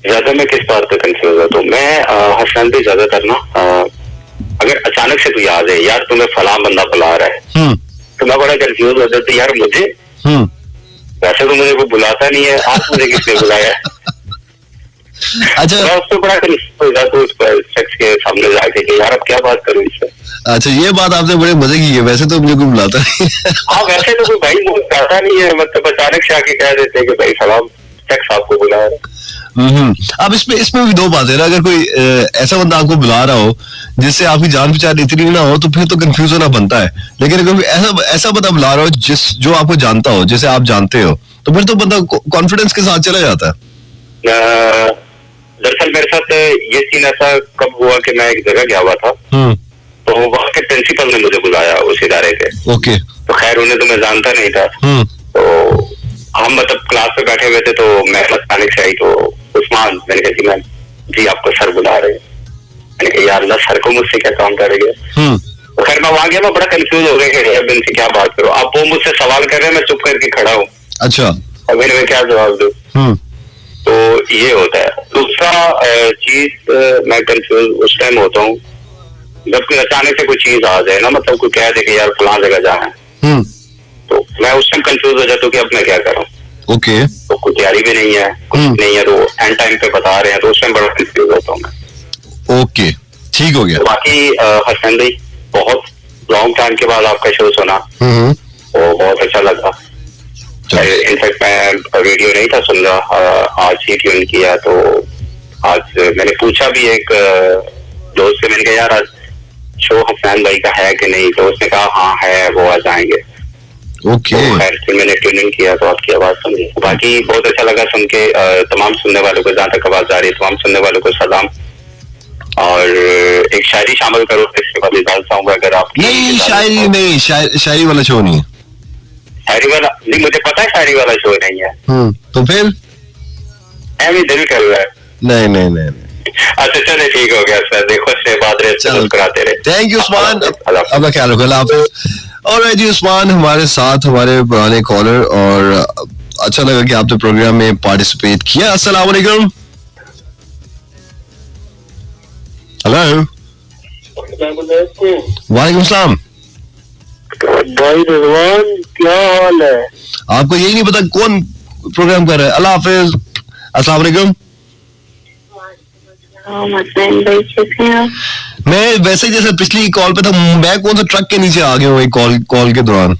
Speaker 3: ज्यादा मैं किस बात पे कंफ्यूज होता हूँ? मैं हसन भी ज्यादातर ना, अगर अचानक से तू याद है यार तुम्हें फलां बंदा बुला रहा है, तो मैं बड़ा कंफ्यूज हो जाता हूँ यार मुझे, वैसे तो मुझे कोई बुलाता नहीं है, आज मुझे किसने बुलाया?
Speaker 1: अच्छा,
Speaker 3: मैं उससे बड़ा कंफ्यूज हो जाता हूँ शख्स के सामने जाके कि यार अब क्या बात करूँ इससे।
Speaker 1: अच्छा, ये बात आपने बड़े मजे की है। वैसे तो मुझे कोई बुलाता नहीं।
Speaker 3: हाँ, वैसे तो कोई भाई मुझे बुलाता नहीं है, मतलब अचानक से आके कह देते हैं कि भाई फलां शख्स आपको बुला रहा है।
Speaker 1: अब इसमें भी 2 बातें है ना। अगर कोई ऐसा बंदा आपको बुला रहा हो जिससे आपकी जान पहचान इतनी ना हो, तो फिर तो कंफ्यूज होना बनता है। लेकिन अगर ऐसा बंदा बुला रहा हो जो आपको जानता हो, जिसे आप जानते हो, तो फिर तो बंदा कॉन्फिडेंस के साथ चला जाता है।
Speaker 3: दरअसल मेरे साथ ये सीन ऐसा कब हुआ कि मैं एक जगह गया हुआ था, तो वहाँ के प्रिंसिपल ने मुझे बुलाया उस इदारे से।
Speaker 1: ओके।
Speaker 3: तो खैर उन्हें तो मैं जानता नहीं था, तो हम मतलब क्लास में बैठे हुए थे, तो मैं अचानक से आई, तो उस्मान, मैंने कहा जी मैम जी आपको सर बुला रहे हैं। मैंने कहा यार अल्लाह, सर को मुझसे क्या काम करेंगे? तो खैर मैं वहां गया, मैं बड़ा कंफ्यूज हो गया कि अब इनसे क्या बात करूं। अब वो मुझसे सवाल कर रहे हैं, मैं चुप करके खड़ा हूँ। अच्छा। अब मैं क्या जवाब दूं? तो ये होता है। दूसरा चीज मैं कंफ्यूज उस टाइम होता हूँ जब कोई अचानक से कोई चीज आ जाए ना, मतलब कोई कह दे कि यार फलां जगह जाना है, तो मैं उस टाइम कंफ्यूज हो जाता हूँ कि अब मैं क्या करूँ। ओके। तो कोई तैयारी भी नहीं है, कुछ नहीं है, तो एंड टाइम पे बता रहे हैं, तो उस टाइम बड़ा कंफ्यूज होता हूँ मैं।
Speaker 1: ओके, ठीक हो गया।
Speaker 3: बाकी हसन भाई, बहुत लॉन्ग टाइम के बाद आपका शो सुना, वो बहुत अच्छा लगा। इनफैक्ट मैं रेडियो नहीं था सुन रहा, आज ही ट्यून किया, तो आज मैंने पूछा भी एक दोस्त से, मैंने कहा यार आज शो हसन भाई का है कि नहीं, तो उसने कहा हाँ है, वो आज आएंगे।
Speaker 1: ओके,
Speaker 3: तो खैर फिर मैंने ट्यूनिंग किया तो आपकी आवाज सुनी। बाकी बहुत अच्छा लगा सुन के। तमाम सुनने वालों को, जहाँ तक आवाज आ रही है, तमाम सुनने वालों को सलाम। और एक शायरी शामिल करो, इसके बाद इजाजत चाहूंगा अगर आप।
Speaker 1: नहीं शायरी नहीं, शायरी वाला शो नहीं है।
Speaker 3: शायरी वाला नहीं, मुझे पता है शायरी वाला शो नहीं है।
Speaker 1: तो फिर
Speaker 3: ऐसे दिल कर रहा है।
Speaker 1: नहीं नहीं नहीं,
Speaker 3: अच्छा चले, ठीक हो गया सर, देखो से बात रहे, कराते रहे।
Speaker 1: थैंक यू उस्मान, अपना ख्याल रखो, अल्लाह हाफिज। और जी उस्मान हमारे साथ, हमारे पुराने कॉलर, और अच्छा लगा कि आपने प्रोग्राम में पार्टिसिपेट किया। अस्सलाम वालेकुम। हेलो, वालेकुम सलाम
Speaker 4: भाई रिजवान, क्या हाल है?
Speaker 1: आपको यही नहीं पता कौन प्रोग्राम कर रहा है? अल्लाह हाफिज, अस्सलाम वालेकुम। मैं वैसे जैसे पिछली कॉल पे था, मैं कौन सा ट्रक के नीचे आ गया हूँ एक कॉल के दौरान।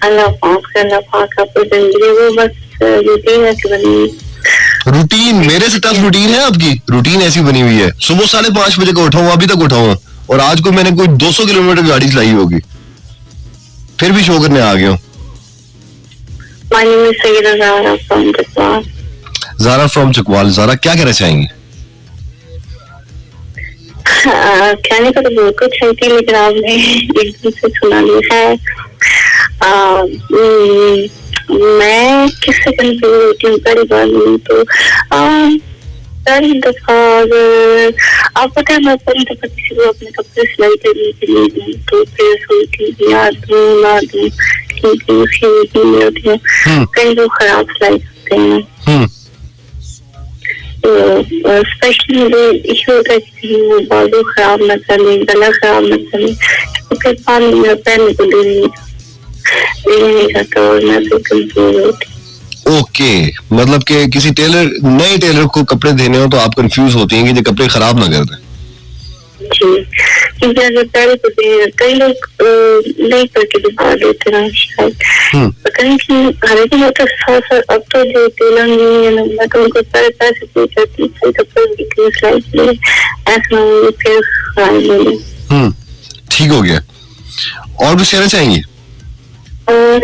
Speaker 2: अल्लाह पाक आपको जिंदगी वो बस रूटीन ऐसी बनी।
Speaker 1: रूटीन मेरे से टफ रूटीन है आपकी? रूटीन ऐसी बनी हुई है, सुबह 5:30 बजे को उठाऊँ, अभी तक उठाऊँ, और आज को मैंने कोई 200 किलोमीटर गाड़ी चलाई होगी, फिर भी शो करने आ गया हूँ। ज़ारा फ्रॉम चकवाल। ज़ारा क्या कहना चाहेंगे?
Speaker 2: कहने का तो बहुत कुछ है, लेकिन आपने एकदम से सुना लिया है। मैं किससे कंफ्यूज होती हूँ पहली बार में, तो पहली दफा आप पता है, मैं पहली दफा किसी को अपने कपड़े सिलाई करने के लिए दूँ तो फिर सोचती हूँ यार दूँ ना दूँ, क्योंकि उसकी मीटिंग में होती है, कई लोग खराब सिलाई करते हैं। स्पेशली मुझे इशू होता है कि वो बाजू खराब न चले, गला खराब न चले, क्योंकि पानी मेरा पहनने को दिल नहीं करता और मैं फिर कंफ्यूज होती।
Speaker 1: ओके, मतलब कि किसी नए टेलर को कपड़े देने हो तो आप कंफ्यूज होती हैं कि ये कपड़े खराब ना कर दें।
Speaker 2: जी, क्योंकि अगर पहले तो कई लोग नहीं करके दिखा देते हैं शायद, पता नहीं कि हालांकि मैं तो अब तो जो टेलर नहीं है, मैं तो उनको सारे पैसे पे जाती हूँ कपड़े सिलाई के लिए, ऐसा फिर
Speaker 1: ठीक हो गया। और कुछ कहना चाहेंगे?
Speaker 2: और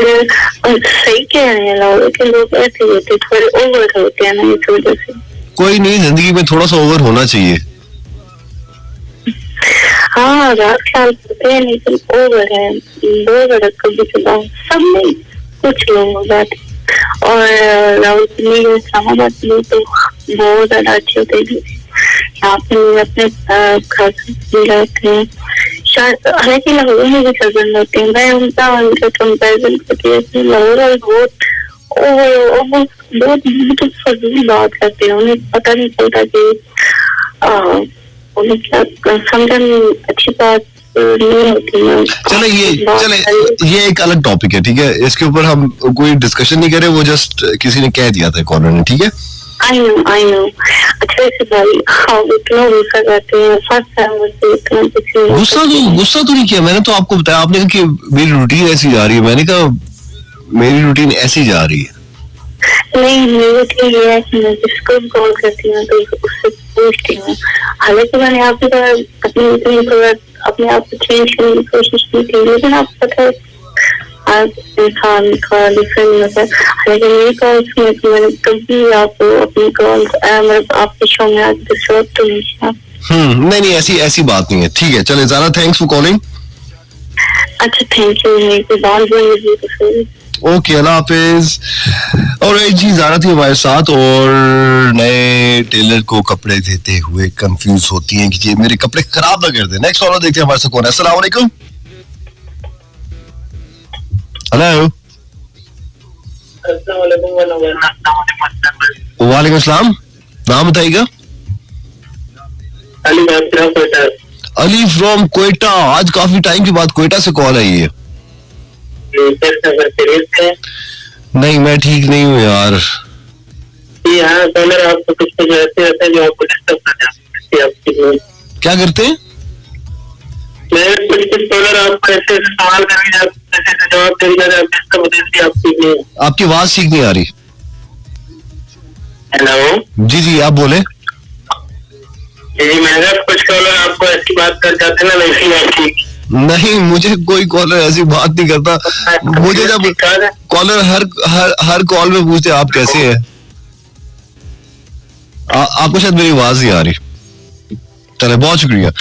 Speaker 2: सही कह रहे हैं कि लोग ऐसे होते, थोड़े ओवर होते हैं ना, इस वजह से।
Speaker 1: कोई नहीं, जिंदगी में थोड़ा सा ओवर होना चाहिए।
Speaker 2: हाँ, रात ख्याल करते हैं, लेकिन ओवर है, ओवर कभी कभार, सब नहीं, कुछ लोग हो जाते। और रावल इस्लामाबाद में तो बहुत ज्यादा अच्छे होते हैं, यहाँ पे अपने घर से रहते हैं, शायद हालांकि लाहौर में भी सजन होते हैं, मैं उनका कंपेरिजन करती हूँ, लाहौर बहुत फजूल बात करते हैं, उन्हें पता नहीं चलता कि समझन अच्छी बात नहीं होती है।
Speaker 1: चले ये एक अलग टॉपिक है, ठीक है, इसके ऊपर हम कोई डिस्कशन नहीं करें, वो जस्ट किसी ने कह दिया था कॉलर ने, ठीक है।
Speaker 2: I know. अच्छा से भाई, हाँ इतना गुस्सा करते हैं, फर्स्ट टाइम मुझे इतना
Speaker 1: गुस्सा तो नहीं किया मैंने, तो आपको बताया, आपने कहा कि मेरी रूटीन ऐसी जा रही है, मैंने कहा मेरी रूटीन ऐसी जा रही है।
Speaker 2: नहीं, मेरी रूटीन ये है कि मैं जिसको कॉल करती हूँ तो उससे पूछती हूँ, हालांकि मैंने आपकी तरह अपनी रूटीन को अपने आप को चेंज करने की कोशिश की थी, लेकिन आपको पता है इंसान का डिफरेंट होता है। हालांकि मेरी कॉल्स में मैंने कभी आपको अपनी कॉल मतलब आपके शो में आज डिस्टर्ब तो नहीं किया।
Speaker 1: नहीं ऐसी बात नहीं है, ठीक है, चले ज़ारा, थैंक्स फॉर कॉलिंग।
Speaker 2: अच्छा, थैंक यू, मेरी बात बोलिए।
Speaker 1: ओके, अल्लाह हाफिज। और जी ज़ारा थी हमारे साथ, और नए टेलर को कपड़े देते हुए कंफ्यूज होती हैं कि ये मेरे कपड़े खराब ना कर दे। नेक्स्ट कॉलर देखते हैं हमारे साथ कौन है। अस्सलाम वालेकुम। हेलो, वालेकुम सलाम, नाम बताइएगा। अली फ्रॉम कोयटा। आज काफी टाइम के बाद कोयटा से कॉल आई है। नहीं, मैं ठीक नहीं हूँ यार।
Speaker 4: आपको कुछ ऐसे रहता है जो आपको डिस्टर्ब कर जाता है। थी आपकी में।
Speaker 1: क्या करते हैं?
Speaker 4: मैं कुछ कॉलर आपको ऐसे सवाल करके ऐसे जवाब दे रही है, इसका वजह से आपकी में।
Speaker 1: आपकी आवाज ठीक नहीं आ रही।
Speaker 4: हेलो
Speaker 1: जी जी, आप बोले।
Speaker 4: जी, मैंने कुछ कॉलर आपको ऐसी बात कर जाते ना, वैसी बात थी।
Speaker 1: नहीं, मुझे कोई कॉलर ऐसी बात नहीं करता। मुझे जब कॉलर हर कॉल में पूछते आप कैसे हैं, आपको शायद मेरी आवाज नहीं आ रही। चले, बहुत शुक्रिया।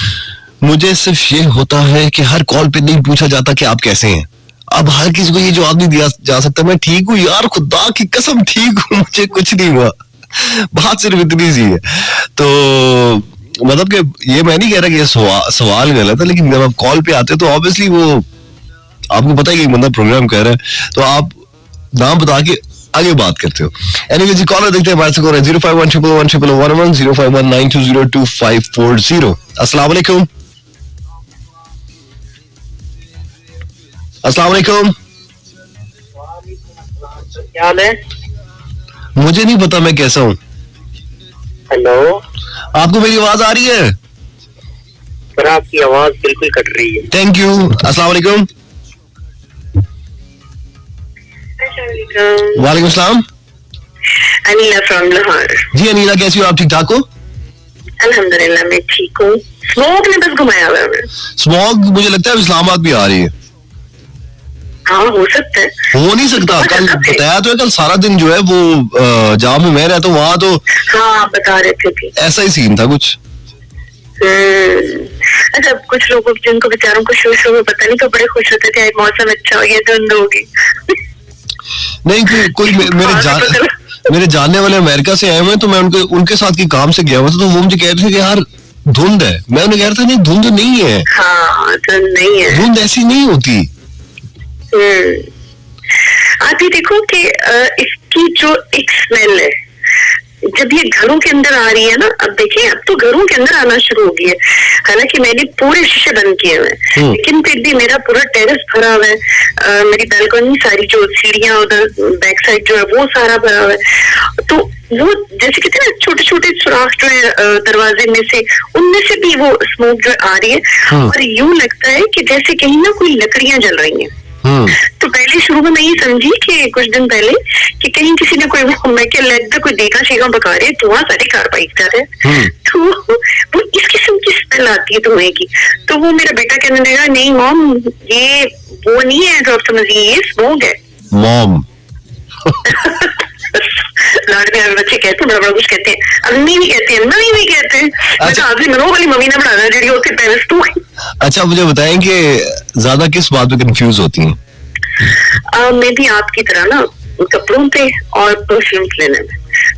Speaker 1: मुझे सिर्फ ये होता है कि हर कॉल पे नहीं पूछा जाता कि आप कैसे हैं। अब हर किसी को ये जवाब नहीं दिया जा सकता मैं ठीक हूँ यार, खुदा की कसम ठीक हूँ, मुझे कुछ नहीं हुआ। बात सिर्फ इतनी सी है। तो मतलब कि ये मैं नहीं कह रहा कि ये सवाल गलत है, लेकिन जब आप कॉल पे आते हो तो ऑब्वियसली वो आपको पता है कि बंदा प्रोग्राम कर रहा है, तो आप नाम बता के आगे बात करते हो। एनीवे जी, कॉलर देखते हैं हमारे से। कौन है? 051111111 05192022540। अस्सलाम वालेकुम। अस्सलाम वालेकुम।
Speaker 4: क्या हाल है?
Speaker 1: मुझे नहीं पता मैं कैसा हूँ।
Speaker 4: हेलो,
Speaker 1: आपको मेरी आवाज आ रही है?
Speaker 4: पर आपकी आवाज बिल्कुल कट रही है।
Speaker 1: Thank you. अस्सलाम वालेकुम। वालेकुम अस्सलाम।
Speaker 2: अनीला फ्रॉम लाहौर।
Speaker 1: जी अनीला, कैसी हो आप? ठीक ठाक हो?
Speaker 2: अल्हम्दुलिल्लाह मैं ठीक हूँ। स्मोक ने बस घुमाया हुआ है।
Speaker 1: स्मॉग मुझे लगता है इस्लामाबाद भी आ रही है।
Speaker 2: हाँ, हो सकता है।
Speaker 1: हो नहीं सकता। कल बताया तो है, कल सारा दिन जो है वो जहाँ में मैं रहता हूँ वहाँ तो
Speaker 2: हाँ, आप बता रहे थे भी।
Speaker 1: ऐसा ही सीन था कुछ।
Speaker 2: अच्छा, कुछ लोगों जिनको बेचारों को शुरू में पता नहीं तो बड़े खुश होते थे मौसम अच्छा हो गया, धुंध होगी।
Speaker 1: नहीं, कोई मेरे जानने वाले अमेरिका से आए हुए, तो मैं उनके साथ के काम से गया हुआ था, तो वो मुझे कह रहे थे कि यार धुंध है। मैं उन्हें कह रहा था नहीं, धुंध नहीं है।
Speaker 2: हाँ, धुंध नहीं है।
Speaker 1: धुंध ऐसी नहीं होती।
Speaker 2: आप ये देखो कि इसकी जो एक स्मेल है, जब ये घरों के अंदर आ रही है ना, अब देखिए अब तो घरों के अंदर आना शुरू हो गई है। हालांकि मैंने पूरे शीशे बंद किए हुए हैं, लेकिन फिर भी मेरा पूरा टेरेस भरा हुआ है। मेरी बालकनी सारी जो सीढ़ियां उधर बैक साइड जो है वो सारा भरा हुआ है। तो वो जैसे कहते हैं ना, छोटे छोटे सुराख जो है दरवाजे में से, उनमें से भी वो स्मोक जो आ रही है। और यूं लगता है कि जैसे कहीं ना कोई लकड़ियां जल रही हैं। तो पहले शुरू में मैं ये समझी कि कुछ दिन पहले कि कहीं किसी ने कोई मैं क्या लगता कोई देखा शेगा पका रहे, धुआं सारी कारवाई कर रहे। तो वो इस किस्म की स्मेल आती है धुएं की। तो वो मेरा बेटा कहने लगा, नहीं मॉम, ये वो नहीं है जो आप समझिए, ये स्मोक है
Speaker 1: मॉम।
Speaker 2: लाडवे बच्चे कहते हैं, बड़ा बड़ा कुछ कहते हैं, अम्मी भी कहते हैं, मम्मी भी कहते हैं। अच्छा, आदमी मनो वाली मम्मी ने बनाना जी होती पेरेंट्स तो। अच्छा,
Speaker 1: मुझे बताएं कि ज्यादा किस बात पे कंफ्यूज होती हैं?
Speaker 2: मैं भी आपकी तरह ना कपड़ों पे और परफ्यूम्स लेने में।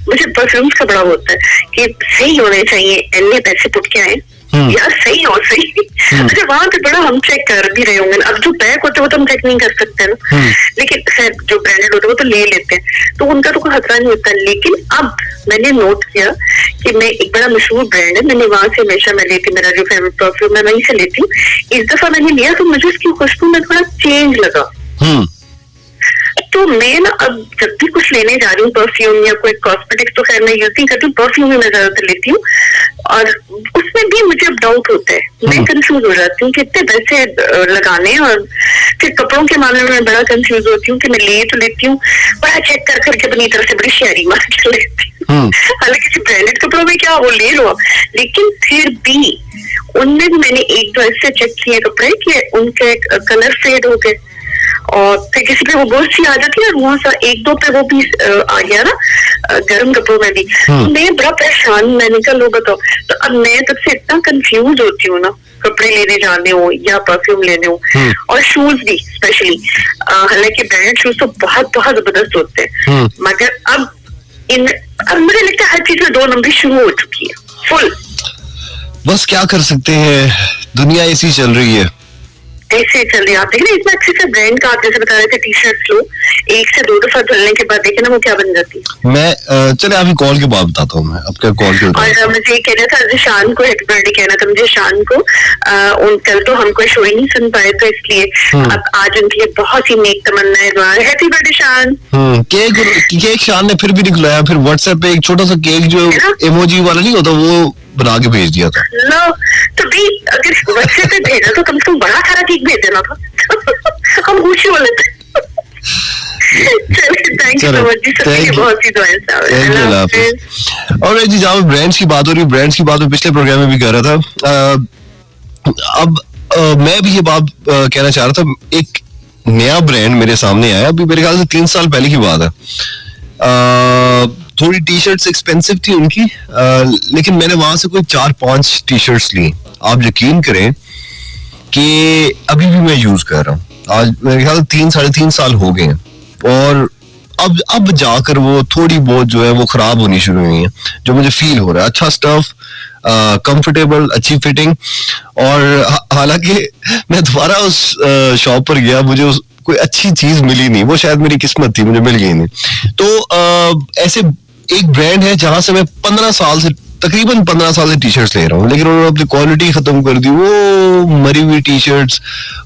Speaker 2: मुझे परफ्यूम्स का बड़ा होता है कि सही होने चाहिए, इतने पैसे पुट के आए यार, सही हो सही। अच्छा, वहां पे बड़ा हम चेक कर भी रहे होंगे। अब जो पैक होते हैं वो तो हम चेक नहीं कर सकते ना, लेकिन खैर जो ब्रांडेड होते हैं वो तो ले लेते हैं, तो उनका तो कोई खतरा नहीं होता। लेकिन अब मैंने नोट किया कि मैं एक बड़ा मशहूर ब्रांड है, मैंने वहां से हमेशा मैं लेती, मेरा जो फेवरेट परफ्यूम मैं वहीं से लेती हूँ। इस दफा मैंने लिया तो मुझे उसकी खुशबू में थोड़ा चेंज लगा। तो मैं ना अब जब भी कुछ लेने जा रही हूँ परफ्यूम या कोई कॉस्मेटिक्स, तो खैर मैं यूज नहीं करती हूँ, परफ्यूम ही मैं ज्यादातर लेती हूँ। और उसमें भी मुझे अब डाउट होता है, मैं कंफ्यूज हो जाती हूँ कि इतने पैसे लगाने। और फिर कपड़ों के मामले में मैं बड़ा कंफ्यूज होती हूँ कि मैं ले तो लेती हूँ, बड़ा चेक कर करके अपनी तरफ से बड़ी शेयरिंग मार के लेती हूँ। हालांकि ब्रांडेड कपड़ों में क्या वो ले लो, लेकिन फिर भी उनमें भी मैंने एक दो ऐसे चेक किए कपड़े कि उनके कलर फेड हो गए, और फिर किसी पे वो बहुत सी आ जाती है, और वहां सा एक दो पे वो भी आ गया ना गर्म कपड़ों में भी। मैं बड़ा परेशान, मैंने कहा लो बताओ। तो अब मैं तब से इतना कंफ्यूज होती हूँ ना, कपड़े लेने जाने हो या परफ्यूम लेने हो, और शूज भी स्पेशली। हालांकि ब्रांडेड शूज तो बहुत बहुत जबरदस्त होते हैं, मगर अब मुझे लगता है हर चीज में दो नंबर शुरू हो चुकी है फुल।
Speaker 1: बस क्या कर सकते हैं, दुनिया ऐसी चल रही है,
Speaker 2: ऐसे चल रही है। आप देख रहे इतना अच्छे से ब्रांड का, आप जैसे बता रहे थे टी शर्ट लो, एक से दो दफा धुलने के बाद देखे ना वो क्या बन जाती है।
Speaker 1: मैं चले अभी कॉल के बाद बताता हूँ मैं आपका कॉल के।
Speaker 2: और मुझे ये कहना था शान को, हैप्पी बर्थडे कहना था मुझे शान को। उन कल तो हम कोई शो ही नहीं सुन पाए, तो इसलिए अब आज उनके लिए बहुत ही नेक तमन्नाएं। हैप्पी बर्थडे शान।
Speaker 1: केक शान ने फिर भी निकलाया, फिर व्हाट्सएप पे एक छोटा सा केक जो इमोजी वाला नहीं होता वो बना के भेज दिया था।
Speaker 2: लो तो भाई अगर व्हाट्सएप पे भेजा तो कम से कम बड़ा सारा केक भेज देना था। हम खुशी हो लेते। थैंक यू सो मच जी, सबके बहुत ही दुआएं।
Speaker 1: और जी जहाँ ब्रांड्स की बात हो रही, ब्रांड्स की बात मैं पिछले प्रोग्राम में भी कर रहा था। अब मैं भी ये बात कहना चाह रहा था, एक नया ब्रांड मेरे सामने आया, अभी मेरे ख्याल से 3 साल पहले की बात है। थोड़ी टी शर्ट्स एक्सपेंसिव थी उनकी, लेकिन मैंने वहां से कोई 4-5 टी शर्ट्स ली। आप यकीन करें कि अभी भी मैं यूज कर रहा हूँ। आज मेरे ख्याल 3-3.5 साल हो गए हैं, और अब जाकर वो थोड़ी बहुत जो है वो खराब होनी शुरू हुई है, जो मुझे फील हो रहा है। अच्छा स्टफ, कंफर्टेबल, अच्छी फिटिंग, और हालांकि मैं दोबारा उस शॉप पर गया, मुझे कोई अच्छी चीज मिली नहीं। वो शायद मेरी किस्मत थी, मुझे मिल गई नहीं। तो ऐसे एक ब्रांड है जहां से मैं 15 साल से तकरीबन 15 साल से टी शर्ट्स ले रहा हूँ, लेकिन उन्होंने अपनी क्वालिटी खत्म कर दी। वो मरी हुई टी शर्ट्स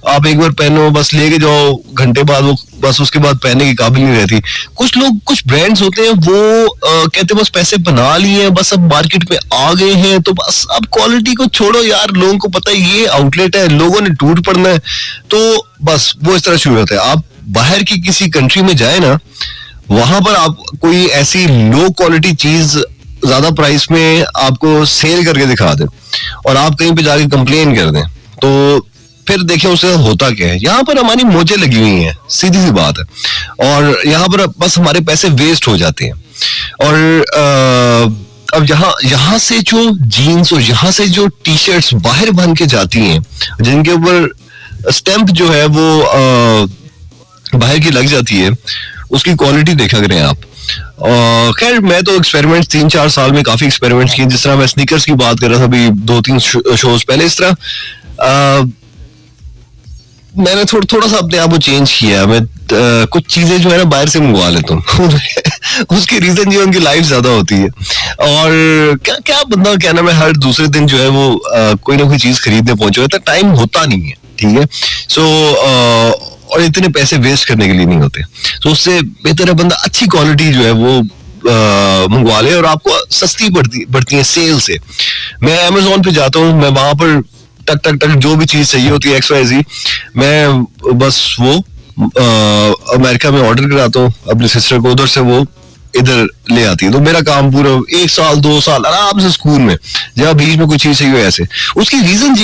Speaker 1: आप एक बार पहनो, बस लेके जाओ, घंटे बाद वो बस उसके बाद पहनने की काबिल नहीं रहती। कुछ लोग, कुछ ब्रांड्स होते हैं वो कहते हैं बस पैसे बना लिए हैं, बस अब मार्केट में आ गए हैं तो बस अब क्वालिटी को छोड़ो यार, लोगों को पता है ये आउटलेट है, लोगों ने टूट पड़ना है, तो बस वो इस तरह शुरू होता है। आप बाहर की किसी कंट्री में जाए ना, वहां पर आप कोई ऐसी लो क्वालिटी चीज ज्यादा प्राइस में आपको सेल करके दिखा दे और आप कहीं पे जाके कंप्लेन कर दें, तो फिर देखें उससे होता क्या है। यहाँ पर हमारी मोजें लगी हुई हैं, सीधी सी बात है, और यहाँ पर बस हमारे पैसे वेस्ट हो जाते हैं। और अब यहाँ से जो जीन्स और यहाँ से जो टी शर्ट्स बाहर बन के जाती हैं, जिनके ऊपर स्टैंप जो है वो बाहर की लग जाती है, उसकी क्वालिटी देखा करें आप। खैर मैं तो एक्सपेरिमेंट्स 3-4 साल में काफी एक्सपेरिमेंट्स किए, जिस तरह मैं स्नीकर्स की बात कर रहा था अभी 2-3 शोज पहले, इस तरह मैंने थोड़ा सा अपने आप को चेंज किया। मैं कुछ चीजें जो है ना बाहर से मंगवा लेता हूँ। उसकी रीजन जो उनकी लाइफ ज्यादा होती है, और क्या बंदा क्या नाम है, हर दूसरे दिन जो है वो कोई ना कोई चीज खरीदने पहुंचे होता है, टाइम होता नहीं है, ठीक है। सो और इतने पैसे वेस्ट करने के लिए नहीं होते, तो उससे बेहतर है बंदा अच्छी क्वालिटी जो है वो मंगवा ले, और आपको सस्ती पड़ती है सेल से। मैं अमेज़न पे जाता हूँ, मैं वहां पर टक टक टक जो भी चीज चाहिए होती है XYZ, मैं बस वो अमेरिका में ऑर्डर कराता हूँ अपनी सिस्टर को, उधर से वो इधर ले आती है, तो मेरा काम पूरा 1 साल 2 साल आराम से स्कूल में, जब बीच में कोई चीज चाहिए ऐसे। उसकी रीजन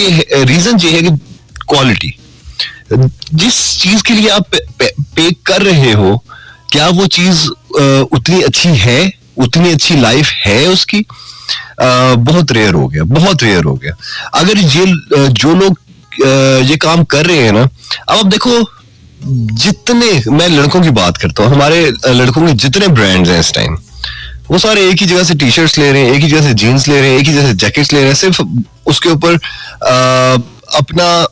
Speaker 1: ये है कि क्वालिटी, जिस चीज के लिए आप पे कर रहे हो, क्या वो चीज उतनी अच्छी है, उतनी अच्छी लाइफ है उसकी? बहुत रेयर हो गया। अगर ये जो लोग ये काम कर रहे हैं ना, अब आप देखो, जितने, मैं लड़कों की बात करता हूँ, हमारे लड़कों के जितने ब्रांड्स हैं इस टाइम, वो सारे एक ही जगह से टी शर्ट्स ले रहे हैं, एक ही जगह से जीन्स ले रहे हैं, एक ही जगह से जैकेट्स ले रहे हैं, सिर्फ उसके ऊपर अपना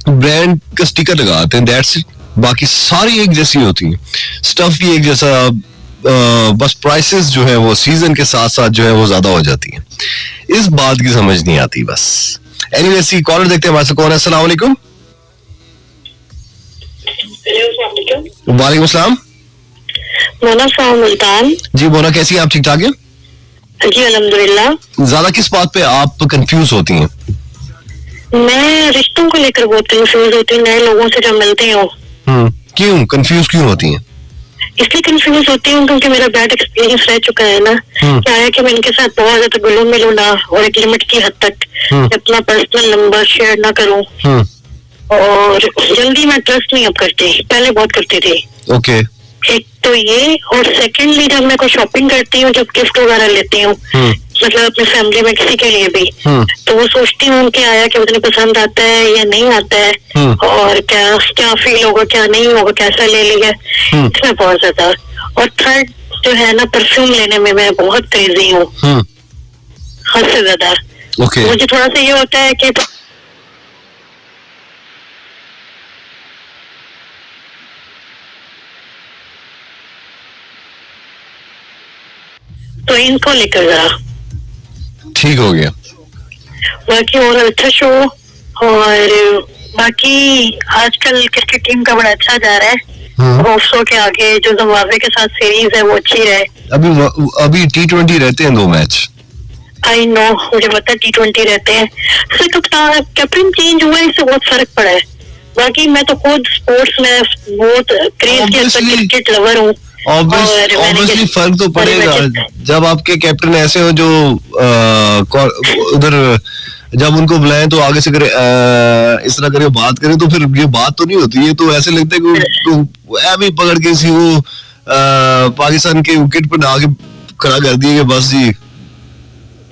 Speaker 1: ब्रांड का स्टिकर लगाते हैं, दैट्स इट। बाकी सारी एक जैसी होती है, स्टफ भी एक जैसा, बस प्राइसेस जो है वो सीजन के साथ साथ जो है वो ज्यादा हो जाती है। इस बात की समझ नहीं आती बस। एनीवे सी कॉलर देखते हैं हमारे से, कौन है? अस्सलाम वालेकुम। वालेकुम अस्सलाम।
Speaker 2: मोना फ्रॉम मुल्तान।
Speaker 1: जी मोना, कैसी हैं आप? ठीक ठाक है
Speaker 2: जी अल्हम्दुलिल्लाह।
Speaker 1: ज्यादा किस बात पे आप कंफ्यूज होती हैं? मैं
Speaker 2: रिश्तों को लेकर बहुत कंफ्यूज होती हूँ, नए लोगों से जब मिलती हूँ।
Speaker 1: क्यों कंफ्यूज क्यों होती हैं?
Speaker 2: इसलिए कंफ्यूज होती हूँ क्योंकि मेरा बैड एक्सपीरियंस रह चुका है ना। क्या है कि मैं इनके साथ बहुत ज्यादा घुलूं मिलूं ना, और एक लिमिट की हद तक अपना पर्सनल नंबर शेयर ना करूँ, और जल्दी मैं ट्रस्ट नहीं अब करती, पहले बहुत करती थी।
Speaker 1: ओके।
Speaker 2: एक तो ये, और सेकेंडली जब मैं कोई शॉपिंग करती हूँ, जब गिफ्ट वगैरह लेती हूँ, मतलब अपनी फैमिली में किसी के लिए भी, तो वो सोचती हूँ कि आया कि उन्हें पसंद आता है या नहीं आता है, और क्या फील होगा, क्या नहीं होगा, कैसा ले लिया, इसमें बहुत ज्यादा। और थर्ड जो है ना, परफ्यूम लेने में मैं बहुत तेजी हूँ, हद से ज्यादा। मुझे थोड़ा सा ये होता है कि तो इनको लेकर जरा
Speaker 1: ठीक हो गया।
Speaker 2: बाकी और अच्छा शो, और बाकी आजकल क्रिकेट टीम का बड़ा अच्छा जा रहा है। होप्सो के आगे जो जिम्बाब्वे के साथ सीरीज है वो अच्छी रहे।
Speaker 1: अभी T20 रहते हैं 2 मैच।
Speaker 2: आई नो, मुझे पता T20 रहते हैं, उससे कैप्टन चेंज हुआ है, इससे बहुत फर्क पड़ा है। बाकी मैं तो खुद स्पोर्ट्स में बहुत क्रेज के क्रिकेट लवर हूँ।
Speaker 1: ऑब्वियसली फर्क तो पड़ेगा जब आपके कैप्टन ऐसे हो जो उधर जब उनको बुलाएं तो आगे से करे इस तरह करके बात करें, तो फिर ये बात तो नहीं होती है। तो ऐसे लगता है कि ऐसे पकड़ के सी वो पाकिस्तान के विकेट पर आगे खड़ा कर दिए कि बस जी।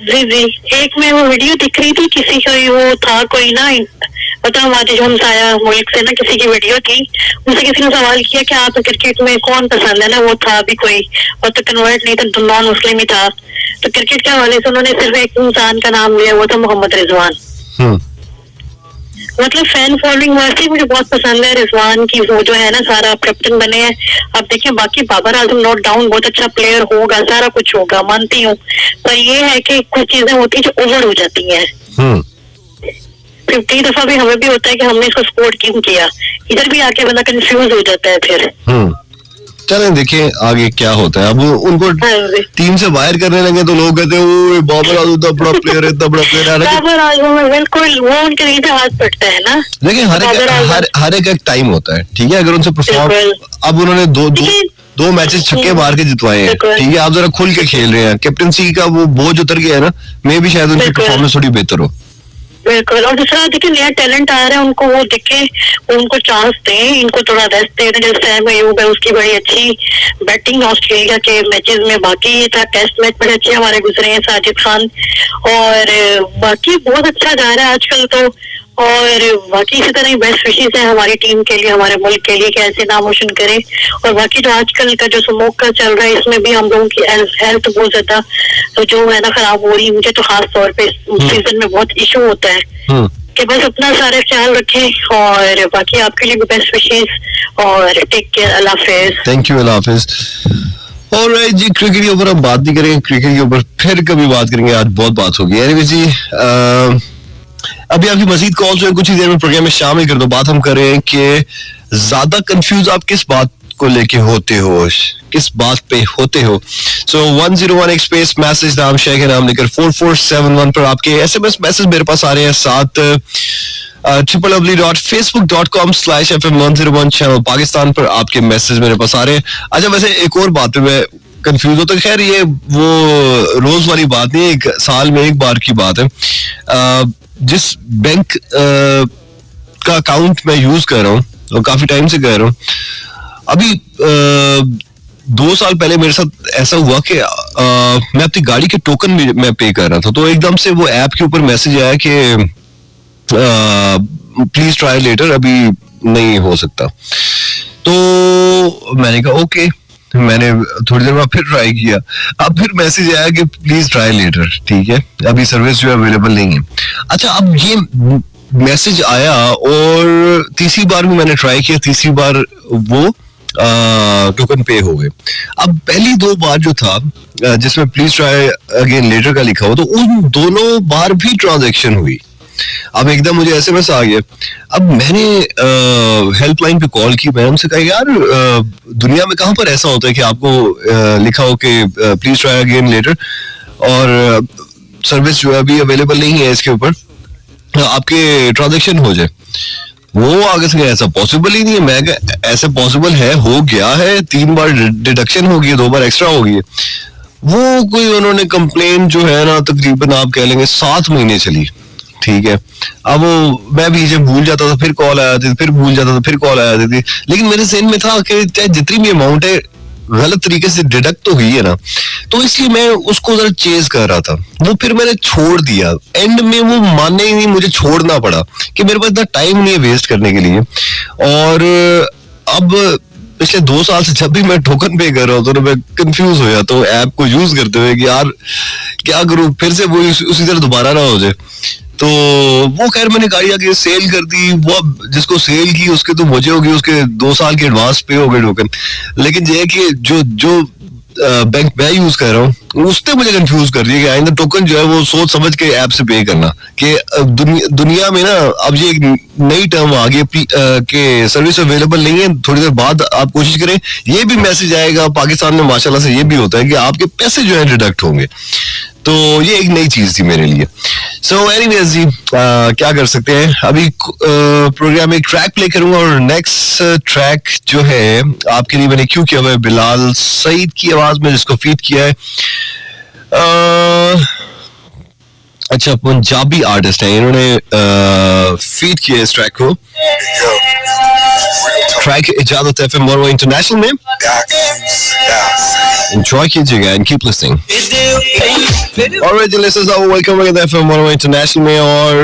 Speaker 2: जी एक में वो वीडियो दिख रही थी, किसी का वो था कोई ना, पता हमारे जो हमसाया मुल्क से ना, किसी की वीडियो थी, उनसे किसी ने सवाल किया कि आप क्रिकेट में कौन पसंद है ना, वो था भी कोई, और तो कन्वर्ट नहीं था, नॉन मुस्लिम ही था। तो क्रिकेट के हवाले से उन्होंने सिर्फ एक इंसान का नाम लिया, वो था मोहम्मद रिजवान। मतलब फैन फॉलोइंग वैसे ही मुझे बहुत पसंद है रिजवान की, वो जो है ना सारा कैप्टन बने हैं। अब देखिए बाकी बाबर आजम नोट डाउन बहुत अच्छा प्लेयर होगा, सारा कुछ होगा, मानती हूँ, पर ये है कि कुछ चीजें होती है जो ओवर हो जाती हैं। 50 दफा भी हमें भी होता है कि हमने इसको सपोर्ट क्यों किया, इधर भी आके बंदा कंफ्यूज हो जाता है फिर।
Speaker 1: चलें देखिए आगे क्या होता है। अब उनको टीम से बाहर करने लगे तो लोग कहते हैं बाबर आजम इतना बड़ा प्लेयर है, इतना बड़ा प्लेयर है।
Speaker 2: बाबर आजम में बिल्कुल वो उनके नीचे हाथ पड़ता है ना।
Speaker 1: देखिए हर एक टाइम होता है, ठीक है। अगर उनसे परफॉर्म, अब उन्होंने दो मैचेस छक्के मार के जितवाए हैं, ठीक है। आप जरा खुल के खेल रहे हैं, कैप्टनसी का वो बोझ उतर गया है ना, मे भी शायद उनकी परफॉर्मेंस थोड़ी बेहतर हो।
Speaker 2: बिल्कुल। और दूसरा देखिए नया टैलेंट आ रहा है, उनको वो दिखे, उनको चांस दें, इनको थोड़ा रेस्ट दे दें। जैसे सैम अयूब है, उसकी बड़ी अच्छी बैटिंग ऑस्ट्रेलिया के मैचेस में, बाकी ये था टेस्ट मैच बड़े अच्छे हमारे गुजरे हैं, साजिद खान, और बाकी बहुत अच्छा जा रहा है आजकल तो। और बाकी इसी तरह बेस्ट विशेस है हमारी टीम के लिए, हमारे मुल्क के लिए, कैसे नाम रोशन करें। और बाकी जो आजकल का जो स्मोक का चल रहा है, इसमें भी हम लोगों की हेल्थ बहुत ज्यादा तो जो है ना खराब हो रही है। मुझे तो खास तौर पे सीजन में बहुत इशू होता है कि बस अपना सारे ख्याल रखें। और बाकी आपके लिए भी बेस्ट विशेस और टेक केयर, अल्लाह हाफिज।
Speaker 1: थैंक यू, अल्लाह हाफिज। ऑलराइट जी, क्रिकेट के ऊपर हम बात नहीं करेंगे, क्रिकेट के ऊपर फिर कभी बात करेंगे, आज बहुत बात होगी। एनीवे जी, अभी आपकी मजीद कॉल्स हैं, कुछ ही देर में प्रोग्राम में शामिल कर दो। बात हम कर रहे हैं कि ज्यादा कंफ्यूज आप किस बात को लेके होते हो, किस बात पे होते हो। सो 1018 स्पेस मैसेज नाम शेयर के नाम लेकर 4471 पर आपके SMS मैसेज मेरे पास आ रहे हैं। साथ www.facebook.com/FM101 चैनल पाकिस्तान पर आपके मैसेज मेरे पास आ रहे हैं। अच्छा, वैसे एक और बात पे मैं कंफ्यूज होता, खैर ये वो रोज वाली बात नहीं है, एक साल में एक बार की बात है। जिस बैंक का अकाउंट मैं यूज कर रहा हूँ और काफी टाइम से कर रहा हूँ, अभी 2 साल पहले मेरे साथ ऐसा हुआ कि मैं अपनी गाड़ी के टोकन में पे कर रहा था, तो एकदम से वो ऐप के ऊपर मैसेज आया कि प्लीज ट्राई लेटर, अभी नहीं हो सकता। तो मैंने कहा ओके, मैंने थोड़ी देर बाद फिर ट्राई किया, अब फिर मैसेज आया कि प्लीज ट्राई लेटर, ठीक है, अभी सर्विस जो है अवेलेबल नहीं है। अच्छा, अब ये मैसेज आया और तीसरी बार भी मैंने ट्राई किया, तीसरी बार वो टोकन पे हो गए। अब पहली 2 बार जो था जिसमें प्लीज ट्राई अगेन लेटर का लिखा हुआ, तो उन दोनों बार भी ट्रांजैक्शन हुई। अब एकदम मुझे SMS आ गया। अब मैंने हेल्पलाइन पे कॉल की, मैंने उनसे कहा यार दुनिया में कहां पर ऐसा होता है कि आपको लिखा हो कि प्लीज ट्राई अगेन लेटर और सर्विस जो है अभी अवेलेबल नहीं है, इसके ऊपर आपके ट्रांजैक्शन हो जाए। वो आगे से ऐसा पॉसिबल ही नहीं है। मैं ऐसे पॉसिबल है, हो गया है, 3 बार डिडक्शन हो गई, 2 बार एक्स्ट्रा हो गई। वो कोई उन्होंने कंप्लेन जो है ना तकरीबन आप कह लेंगे 7 महीने चली, ठीक है। अब वो मैं भी जब भूल जाता था फिर कॉल आ जाती थी, फिर भूल जाता था फिर कॉल आ जाती थी, लेकिन मेरे ज़हन में था कि चाहे जितनी भी अमाउंट है गलत तरीके से डिडक्ट तो हुई है ना, तो इसलिए मैं उसको जरा चेज कर रहा था। वो फिर मैंने छोड़ दिया, एंड में वो मानने ही नहीं, मुझे छोड़ना पड़ा कि मेरे पास इतना टाइम नहीं है वेस्ट करने के लिए। और अब पिछले 2 साल से जब भी मैं टोकन पे कर रहा हूँ तो मैं कंफ्यूज हो जाता हूँ ऐप को यूज करते हुए कि यार क्या करूँ, फिर से वो उसी तरह दोबारा ना हो जाए। तो वो खैर मैंने गाड़ी आके सेल कर दी, वो जिसको सेल की उसके तो मुझे होगी, उसके 2 साल के एडवांस पे हो गए टोकन। लेकिन ये है कि जो बैंक मैं यूज कर रहा हूँ उसने मुझे कंफ्यूज कर दिया कि आइंदा टोकन जो है वो सोच समझ के ऐप से पे करना। कि दुनिया में ना अब ये एक नई टर्म आ गई कि सर्विस अवेलेबल नहीं है, थोड़ी देर बाद आप कोशिश करें, ये भी मैसेज आएगा। पाकिस्तान में माशाल्लाह से ये भी होता है कि आपके पैसे जो है डिडक्ट होंगे। तो ये एक नई चीज थी मेरे लिए. सो एनीवेज जी, क्या कर सकते हैं. अभी प्रोग्राम में एक ट्रैक प्ले करूंगा और नेक्स्ट ट्रैक जो है आपके लिए मैंने क्यों किया हुआ है बिलाल सईद की आवाज में, जिसको फीड किया है अच्छा पंजाबी आर्टिस्ट है, इन्होंने फीड किया इस ट्रैक को. ट्रैक इजाजत एफएम मोरवा इंटरनेशनल में. एंजॉय कीजिएगा and keep listening. Alright listeners, welcome back to FM Morwa international में. और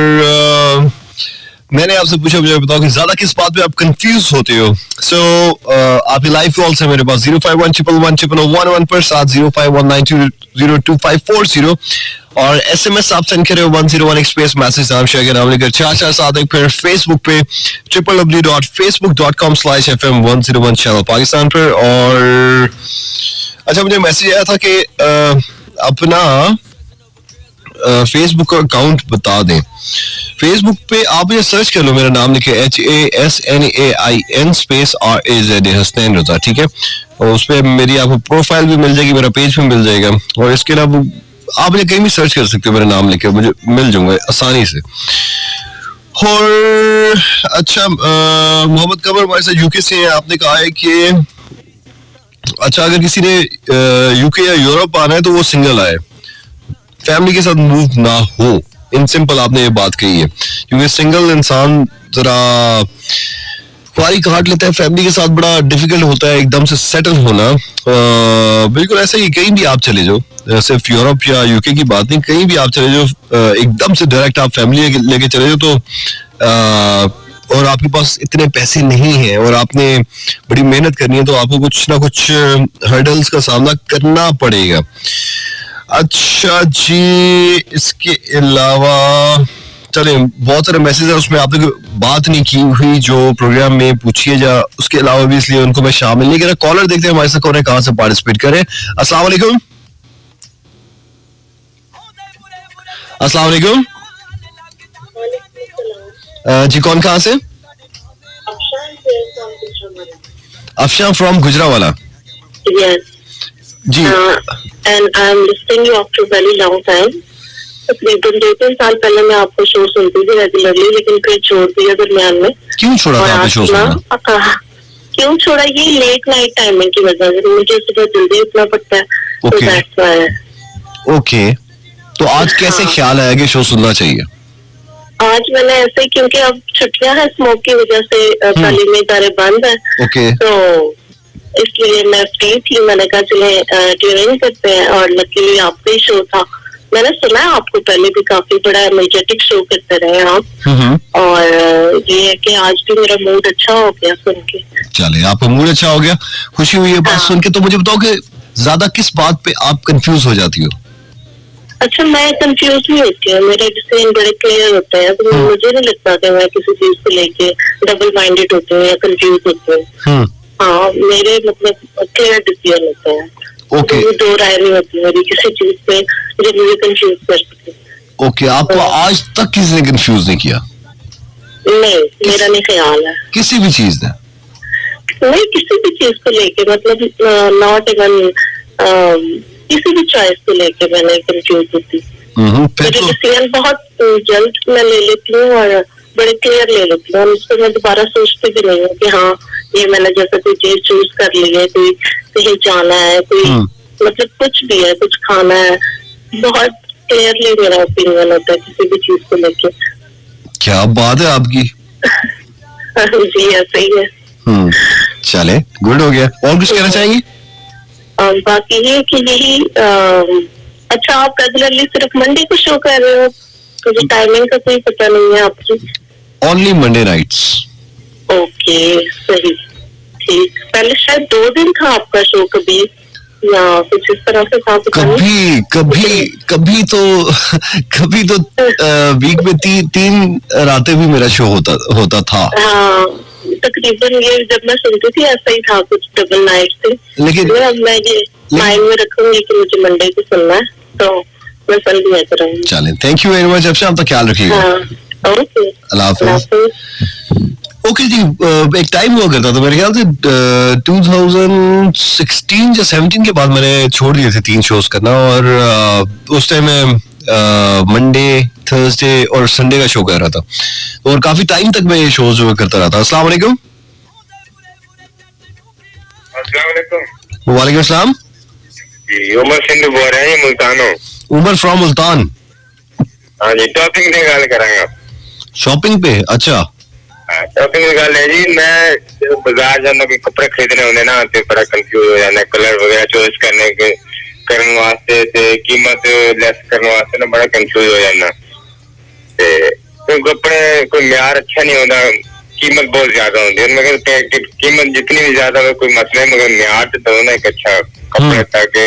Speaker 1: मैंने आपसे पूछा, मुझे बताओ कि ज्यादा किस बात पे आप कंफ्यूज होते हो. सो आपकी लाइव कॉल्स है मेरे पास 05111111 पर 705192022540 और SMS आप सेंड करें 101 एक्सप्रेस मैसेज नाम शेयर के नाम लेकर 4471. फिर फेसबुक पे www.facebook.com/fm101 चैनल पाकिस्तान पर. और अच्छा, मुझे मैसेज आया था कि अपना फेसबुक का अकाउंट बता दें. फेसबुक पे आप ये सर्च कर लो, मेरा नाम लिखे HASNAIN स्पेस RAZ हसनैन रजा, ठीक है. और उस पर मेरी आपको प्रोफाइल भी मिल जाएगी, मेरा पेज भी मिल जाएगा. और इसके अलावा आप मुझे कहीं भी सर्च कर सकते हो, मेरा नाम लिखे मुझे मिल जाऊंगा आसानी से. और अच्छा, मोहम्मद कमर हमारे साथ यूके से हैं. आपने कहा है कि अच्छा, अगर किसी ने यूके या यूरोप आना है तो वो सिंगल आए, फैमिली के साथ मूव ना हो. इन सिंपल आपने ये बात कही है, क्योंकि सिंगल इंसान जरा ख्वारी काट लेता है, फैमिली के साथ बड़ा डिफिकल्ट होता है एकदम से सेटल होना. बिल्कुल ऐसा ही कहीं भी आप चले जाओ, सिर्फ यूरोप या यूके की बात नहीं, कहीं भी आप चले जाओ एकदम से डायरेक्ट आप फैमिली लेके चले जाओ तो और आपके पास इतने पैसे नहीं है और आपने बड़ी मेहनत करनी है, तो आपको कुछ ना कुछ हर्डल्स का सामना करना पड़ेगा. अच्छा जी, इसके अलावा चले बहुत सारे मैसेज है, उसमें आपने बात नहीं की हुई जो प्रोग्राम में पूछिए जा, उसके अलावा भी, इसलिए उनको मैं शामिल नहीं कर रहा. कॉलर देखते हैं हमारे साथ कौन है, कहाँ से पार्टिसिपेट करें. अस्सलाम वालेकुम. अस्सलाम वालेकुम जी, कौन कहाँ से? अफशान फ्रॉम गुजरावाला. जी.
Speaker 5: And I'm listening you after a very long time. तकरीबन 2-3 साल पहले मैं आपको शो सुनती थी रेगुलरली, लेकिन फिर छोड़ दिया दरमियान में.
Speaker 1: क्यों छोड़ा था आपने शो सुनना?
Speaker 5: क्यों छोड़ा? ये लेट नाइट टाइमिंग की वजह से, मुझे सुबह जल्दी उठना पड़ता है. तो दैट्स व्हाई.
Speaker 1: ओके, तो आज कैसे ख्याल आया कि शो सुनना चाहिए?
Speaker 5: आज मैंने ऐसे, क्योंकि अब छुट्टियां हैं स्मोक की वजह से, तालीमी इदारे बंद है.
Speaker 1: ओके,
Speaker 5: तो इसलिए मैं फ्री थी, मैंने कहा चले ट्यून इन करते हैं. और लकीली आपका ही शो था. मैंने सुना है आपको पहले भी, काफी बड़ा एनर्जेटिक शो करते रहे आप. और ये है कि आज भी मेरा मूड अच्छा हो गया सुन के.
Speaker 1: चले, आपका मूड अच्छा हो गया, खुशी हुई है बात सुन के. तो मुझे बताओ कि ज्यादा किस बात पे आप कंफ्यूज हो जाती हो?
Speaker 5: अच्छा, मैं कंफ्यूज नहीं होती हूँ, मेरे डिसीजन बड़े क्लियर होते हैं. तो मुझे नहीं लगता कि मैं किसी चीज को लेके डबल माइंडेड होती हूँ या कंफ्यूज होती हूँ. हाँ, मेरे मतलब क्लियर डिसीजन होते हैं.
Speaker 1: ओके,
Speaker 5: दो राय नहीं होती मेरी किसी चीज पे जो मुझे कंफ्यूज कर सके.
Speaker 1: ओके, आपको आज तक किसी ने कंफ्यूज नहीं किया?
Speaker 5: नहीं, मेरा नहीं ख्याल है
Speaker 1: किसी भी चीज ने.
Speaker 5: नहीं, किसी भी चीज को लेके, मतलब नॉट इवन किसी भी चॉइस को लेके मैंने कंफ्यूज होती. मेरे डिसीजन बहुत जल्द मैं ले लेती हूँ और बड़े क्लियर ले लेती हूँ. उसको मैं दोबारा सोचती भी नहीं हूँ कि हाँ ये मैंने जैसे कोई चीज चूज कर ली है, कोई कहीं जाना है, कोई मतलब कुछ भी है, कुछ खाना है, बहुत क्लियरली मेरा ओपिनियन होता है किसी भी चीज को लेके.
Speaker 1: क्या बात है आपकी.
Speaker 5: जी ऐसा ही है.
Speaker 1: चले, गुड हो गया. और कुछ कहना चाहेंगी?
Speaker 5: बाकी ये कि यही अच्छा, आप रेगुलरली सिर्फ मंडे को शो कर रहे हो, मुझे टाइमिंग का कोई पता नहीं है आपकी.
Speaker 1: Only Monday nights.
Speaker 5: ओके, सही, ठीक. पहले शायद 2 दिन था आपका शो, कभी या कुछ इस तरह से था? कभी तो वीक में 3 रातें भी मेरा शो होता था. हाँ, तकरीबन ये जब मैं सुनती थी ऐसा ही था, कुछ डबल नाइट थे. लेकिन अब मैं ये माइंड में रखूंगी कि मुझे मंडे को सुनना है, तो मैं सुन लिया करूंगी. चलें,
Speaker 1: थैंक यू वेरी मच. अब से आप तो ख्याल रखिएगा.
Speaker 5: ओके,
Speaker 1: अल्लाह हाफिज़. ओके जी, एक टाइम हुआ करता था मेरे ख्याल से 2016 या 17 के बाद मैंने छोड़ दिए थे 3 शोज करना, और उस टाइम मैं मंडे, थर्सडे और संडे का शो कर रहा था, और काफी टाइम तक मैं ये शोज करता रहा था. अस्सलाम वालेकुम. वालेकुम अस्सलाम.
Speaker 3: जी उमर सिंधु बोल रहे हैं मुल्तानो.
Speaker 1: उमर फ्रॉम मुल्तान.
Speaker 3: हाँ जी, टॉपिंग की गल करांगा.
Speaker 1: शॉपिंग पे? अच्छा.
Speaker 3: शॉपिंग की गल है जी, मैं बाजार जाना कोई कपड़े खरीदने होंगे ना तो बड़ा कंफ्यूज हो जाना, कलर वगैरह चॉइस करने वास्ते ते कीमत लेस करने वास्ते ना बड़ा कंफ्यूज हो जाना. कोई कपड़े कोई म्यार अच्छा नहीं होता, कीमत बहुत ज्यादा होती है. मगर कीमत जितनी भी ज्यादा हो कोई मसला है, मगर म्यार तो दो ना एक अच्छा कपड़ा ताकि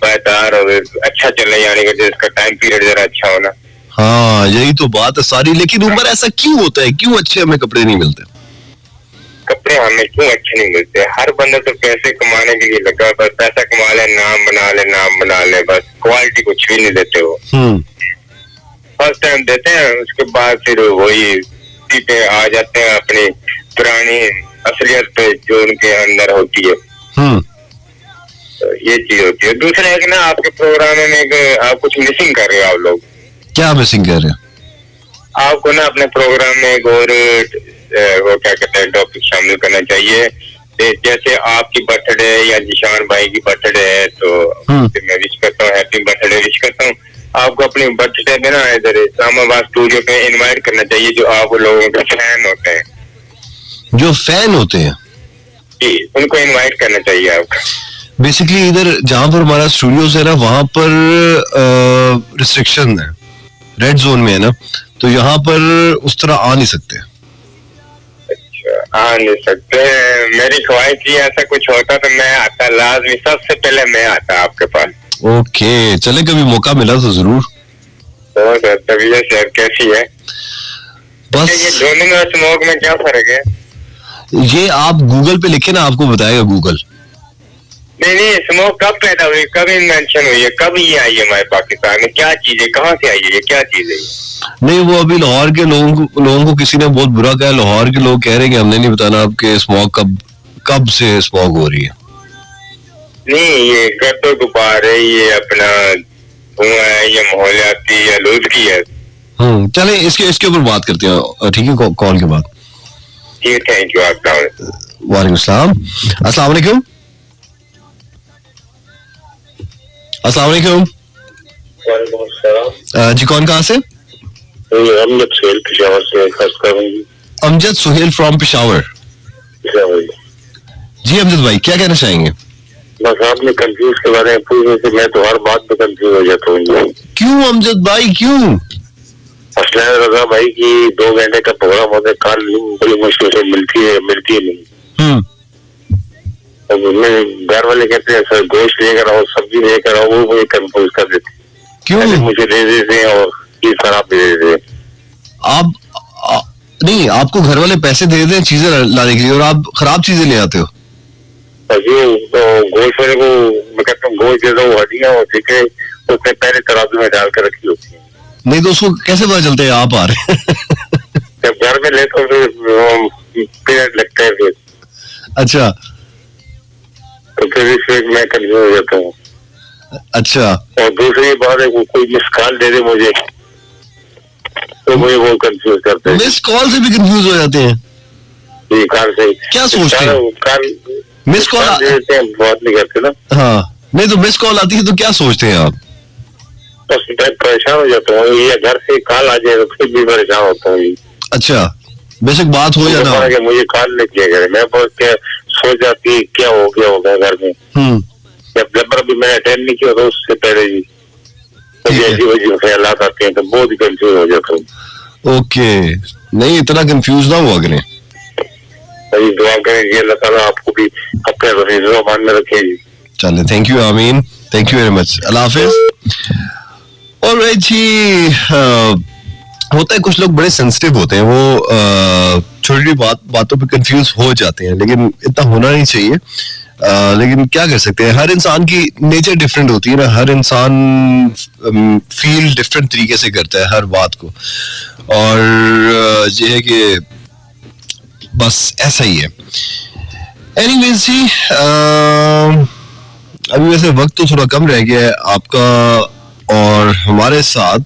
Speaker 3: बेहतर हो, अच्छा चले, यानी कि जिसका टाइम पीरियड जरा अच्छा होना.
Speaker 1: हाँ यही तो बात है सारी. लेकिन उमर ऐसा क्यों होता है, क्यों अच्छे हमें कपड़े नहीं मिलते?
Speaker 3: कपड़े हमें क्यों अच्छे नहीं मिलते? हर बंदा तो पैसे कमाने के लिए लगा, बस पैसा कमा ले, नाम बना ले, बस क्वालिटी कुछ भी नहीं देते हो. फर्स्ट टाइम देते हैं, उसके बाद फिर वही पे आ जाते हैं अपनी पुरानी असलियत पे जो उनके अंदर होती है. तो ये चीज होती है. दूसरा है कि ना आपके प्रोग्राम में आप कुछ मिसिंग कर रहे हो. आप लोग
Speaker 1: क्या मिसिंग कर रहे हैं?
Speaker 3: आपको ना अपने प्रोग्राम में एक और वो क्या कहते हैं टॉपिक शामिल करना चाहिए. जैसे आपकी बर्थडे या जिशान भाई की बर्थडे है तो मैं विश करता हूँ, हैप्पी बर्थडे विश करता हूँ. आपको अपनी बर्थडे में ना इधर इस्लामाबाद स्टूडियो पे इनवाइट करना चाहिए जो आप लोगों के फैन होते हैं.
Speaker 1: जो फैन होते हैं
Speaker 3: जी, उनको इनवाइट करना चाहिए आपको.
Speaker 1: बेसिकली इधर जहाँ पर हमारा स्टूडियो है ना, वहाँ पर रिस्ट्रिक्शन है, रेड जोन में है ना, तो यहाँ पर उस तरह आ नहीं सकते.
Speaker 3: अच्छा, आ नहीं सकते. मेरी ख्वाहिश थी ऐसा कुछ होता तो मैं आता, लाजमी सबसे पहले मैं आता आपके पास.
Speaker 1: ओके चले, कभी मौका मिला तो जरूर.
Speaker 3: तो तबीयत शेयर कैसी है?
Speaker 1: बस
Speaker 3: ये ड्रोनिंग और स्मोक में क्या फर्क है?
Speaker 1: ये आप गूगल पे लिखे ना, आपको बताएगा गूगल.
Speaker 3: नहीं, स्मोक कब पैदा हुई, कब इन्वेंशन हुई है, कब ये आई है हमारे पाकिस्तान में? क्या चीज है, कहाँ से आई है, ये क्या चीज है?
Speaker 1: नहीं, वो अभी लाहौर के लोगों को किसी ने बहुत बुरा कहा. लाहौर के लोग कह रहे हैं कि हमने नहीं बताना आपके स्मोक कब से स्मोक हो रही है.
Speaker 3: नहीं, ये गर्दो गुबार है, ये अपना धुआं है, ये माहौलियाती आलूदगी है.
Speaker 1: चले इसके ऊपर बात करते हैं, ठीक है, कॉल के बाद.
Speaker 3: ठीक, थैंक यू.
Speaker 1: वालेकुम सलाम. अस्सलाम वालेकुम. अस्सलाम वालेकुम. जी कौन कहाँ से?
Speaker 3: अमजद सुहेल पेशावर से खास करूंगी.
Speaker 1: अमजद सुहेल फ्रॉम पेशावर. जी अमजद भाई क्या कहना चाहेंगे?
Speaker 3: बस आपने कंफ्यूज के बारे में पूछने से मैं तो हर बात पे कंफ्यूज हो जाता हूँ.
Speaker 1: क्यों अमजद भाई क्यों?
Speaker 3: असला रजा भाई की 2 घंटे का प्रोग्राम होता है, कल बड़ी मुश्किल से मिलती है नहीं. घर वाले कहते हैं सर गोश्त लेकर आओ, सब्जी लेकर आओ, वो मुझे कंफ्यूज कर देते.
Speaker 1: क्यों?
Speaker 3: मुझे दे देते हैं और चीज खराब दे देते हैं.
Speaker 1: आप नहीं, आपको घर वाले पैसे दे देते हैं चीजें लाने के लिए और आप खराब चीजें ले आते हो.
Speaker 3: तो गोश्त वाले को मैं कहता हूँ गोश्त दे दो, हड्डियां होती है उसने पहले तराजू में डाल कर रखी होती है.
Speaker 1: नहीं तो उसको कैसे पता चलता है आप आ रहे हैं?
Speaker 3: जब घर में लेते हो पीरियड लगता है फिर.
Speaker 1: अच्छा,
Speaker 3: तो फिर इसमें मैं कंफ्यूज हो जाता हूँ.
Speaker 1: अच्छा.
Speaker 3: और दूसरी बात है कोई मिस कॉल दे दे मुझे तो मुझे वो कंफ्यूज करते हैं.
Speaker 1: मिस कॉल से भी कंफ्यूज हो जाते हैं.
Speaker 3: जी, कॉल से
Speaker 1: क्या सोचते हैं? मिस कॉल
Speaker 3: देते हैं, बहुत नहीं करते ना.
Speaker 1: हाँ, नहीं तो मिस कॉल आती है तो क्या सोचते हैं आप?
Speaker 3: बस मैं परेशान हो जाता हूँ. ये घर से कॉल आ जाए तो फिर भी परेशान होता हूँ.
Speaker 1: अच्छा, बेशक बात हो या ना हो.
Speaker 3: मुझे कॉल नहीं किया करे, मैं बहुत क्या सोच जाती क्या हो गया होगा घर में. जब भी मैंने अटेंड नहीं किया तो उससे पहले जी मुझे ख्यालात आते हैं तो बहुत ही कंफ्यूज हो जाता हूँ.
Speaker 1: ओके, नहीं इतना कंफ्यूज ना हुआ करें.
Speaker 3: दुआ करें अल्लाह ताला आपको भी अपने मान में रखे जी.
Speaker 1: चले, थैंक यू आमीन, थैंक यू वेरी मच. अल्लाह हाफिज. और जी होता है कुछ लोग बड़े सेंसिटिव होते हैं, वो छोटी बातों पे कंफ्यूज हो जाते हैं, लेकिन इतना होना नहीं चाहिए. लेकिन क्या कर सकते हैं, हर इंसान की नेचर डिफरेंट होती है ना, हर इंसान फील डिफरेंट तरीके से करता है हर बात को. और ये है कि बस ऐसा ही है। एनीवेज जी, अभी वैसे वक्त तो थोड़ा कम रह गया है आपका और हमारे साथ,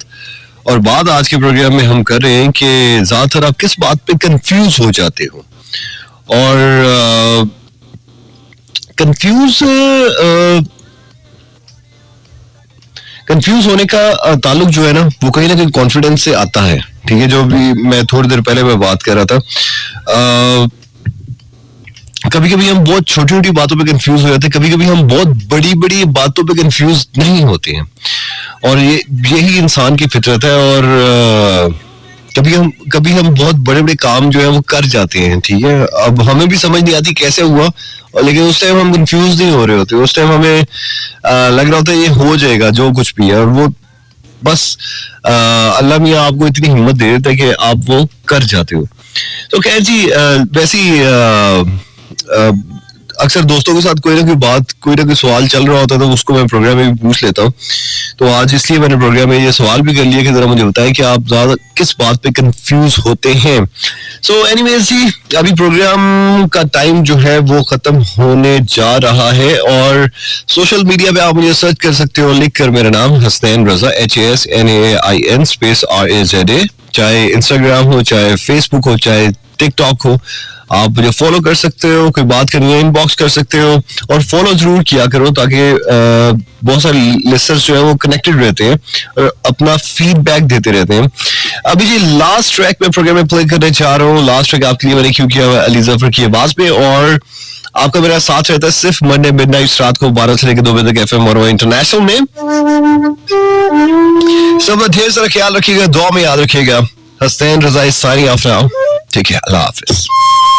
Speaker 1: और बात आज के प्रोग्राम में हम कर रहे हैं कि ज्यादातर आप किस बात पे कंफ्यूज हो जाते हो, और कंफ्यूज होने का ताल्लुक जो है ना वो कहीं ना कहीं कॉन्फिडेंस से आता है। ठीक है, जो भी मैं थोड़ी देर पहले मैं बात कर रहा था, कभी कभी हम बहुत छोटी छोटी बातों पे कंफ्यूज हो जाते हैं, कभी कभी हम बहुत बड़ी बड़ी बातों पे कंफ्यूज नहीं होते हैं, और यही इंसान की फितरत है। और कभी हम बहुत बड़े बड़े काम जो है वो कर जाते हैं। ठीक है, अब हमें भी समझ नहीं आती कैसे हुआ, और लेकिन उस टाइम हम कंफ्यूज नहीं हो रहे होते, उस टाइम हमें लग रहा होता है ये हो जाएगा जो कुछ भी है, और वो बस अल्लाह मियाँ आपको इतनी हिम्मत दे देता है कि आप वो कर जाते हो। तो खैर जी, वैसी अक्सर दोस्तों के साथ कोई ना कोई सवाल चल रहा होता है, तो उसको मैं प्रोग्राम में भी पूछ लेता हूँ। तो आज इसलिए मैंने प्रोग्राम में ये सवाल भी कर लिया कि जरा मुझे बताएं कि आप ज्यादा किस बात पे कंफ्यूज होते हैं। सो एनीवेज जी, अभी प्रोग्राम का टाइम जो है वो खत्म होने जा रहा है, और सोशल मीडिया पे आप मुझे सर्च कर सकते हो, लिख कर मेरा नाम हसनैन रजा, HASNAIN स्पेस RAZA, चाहे इंस्टाग्राम हो, चाहे फेसबुक हो, चाहे टिकटॉक हो, आप मुझे फॉलो कर सकते हो। कोई बात करनी है इनबॉक्स कर सकते हो, और फॉलो जरूर किया करो ताकि बहुत सारे लिसनर्स जो है वो कनेक्टेड रहते हैं और अपना फीडबैक देते रहते हैं। अभी जी लास्ट ट्रैक में प्रोग्राम में प्ले करने चाह रहा हूँ। लास्ट ट्रैक आपके लिए मैंने क्यों किया, अली जफर की आवाज पे, और आपका मेरा साथ रहता है सिर्फ मंडे मिडनाइट रात को 12 से लेकर 2 बजे तक FM और इंटरनेशनल में। सब ढेर सारा ख्याल रखिएगा, दुआ में याद रखिएगा। हसनैन रजा इज साइनिंग ऑफ नाउ। ठीक है, अल्लाह हाफिज।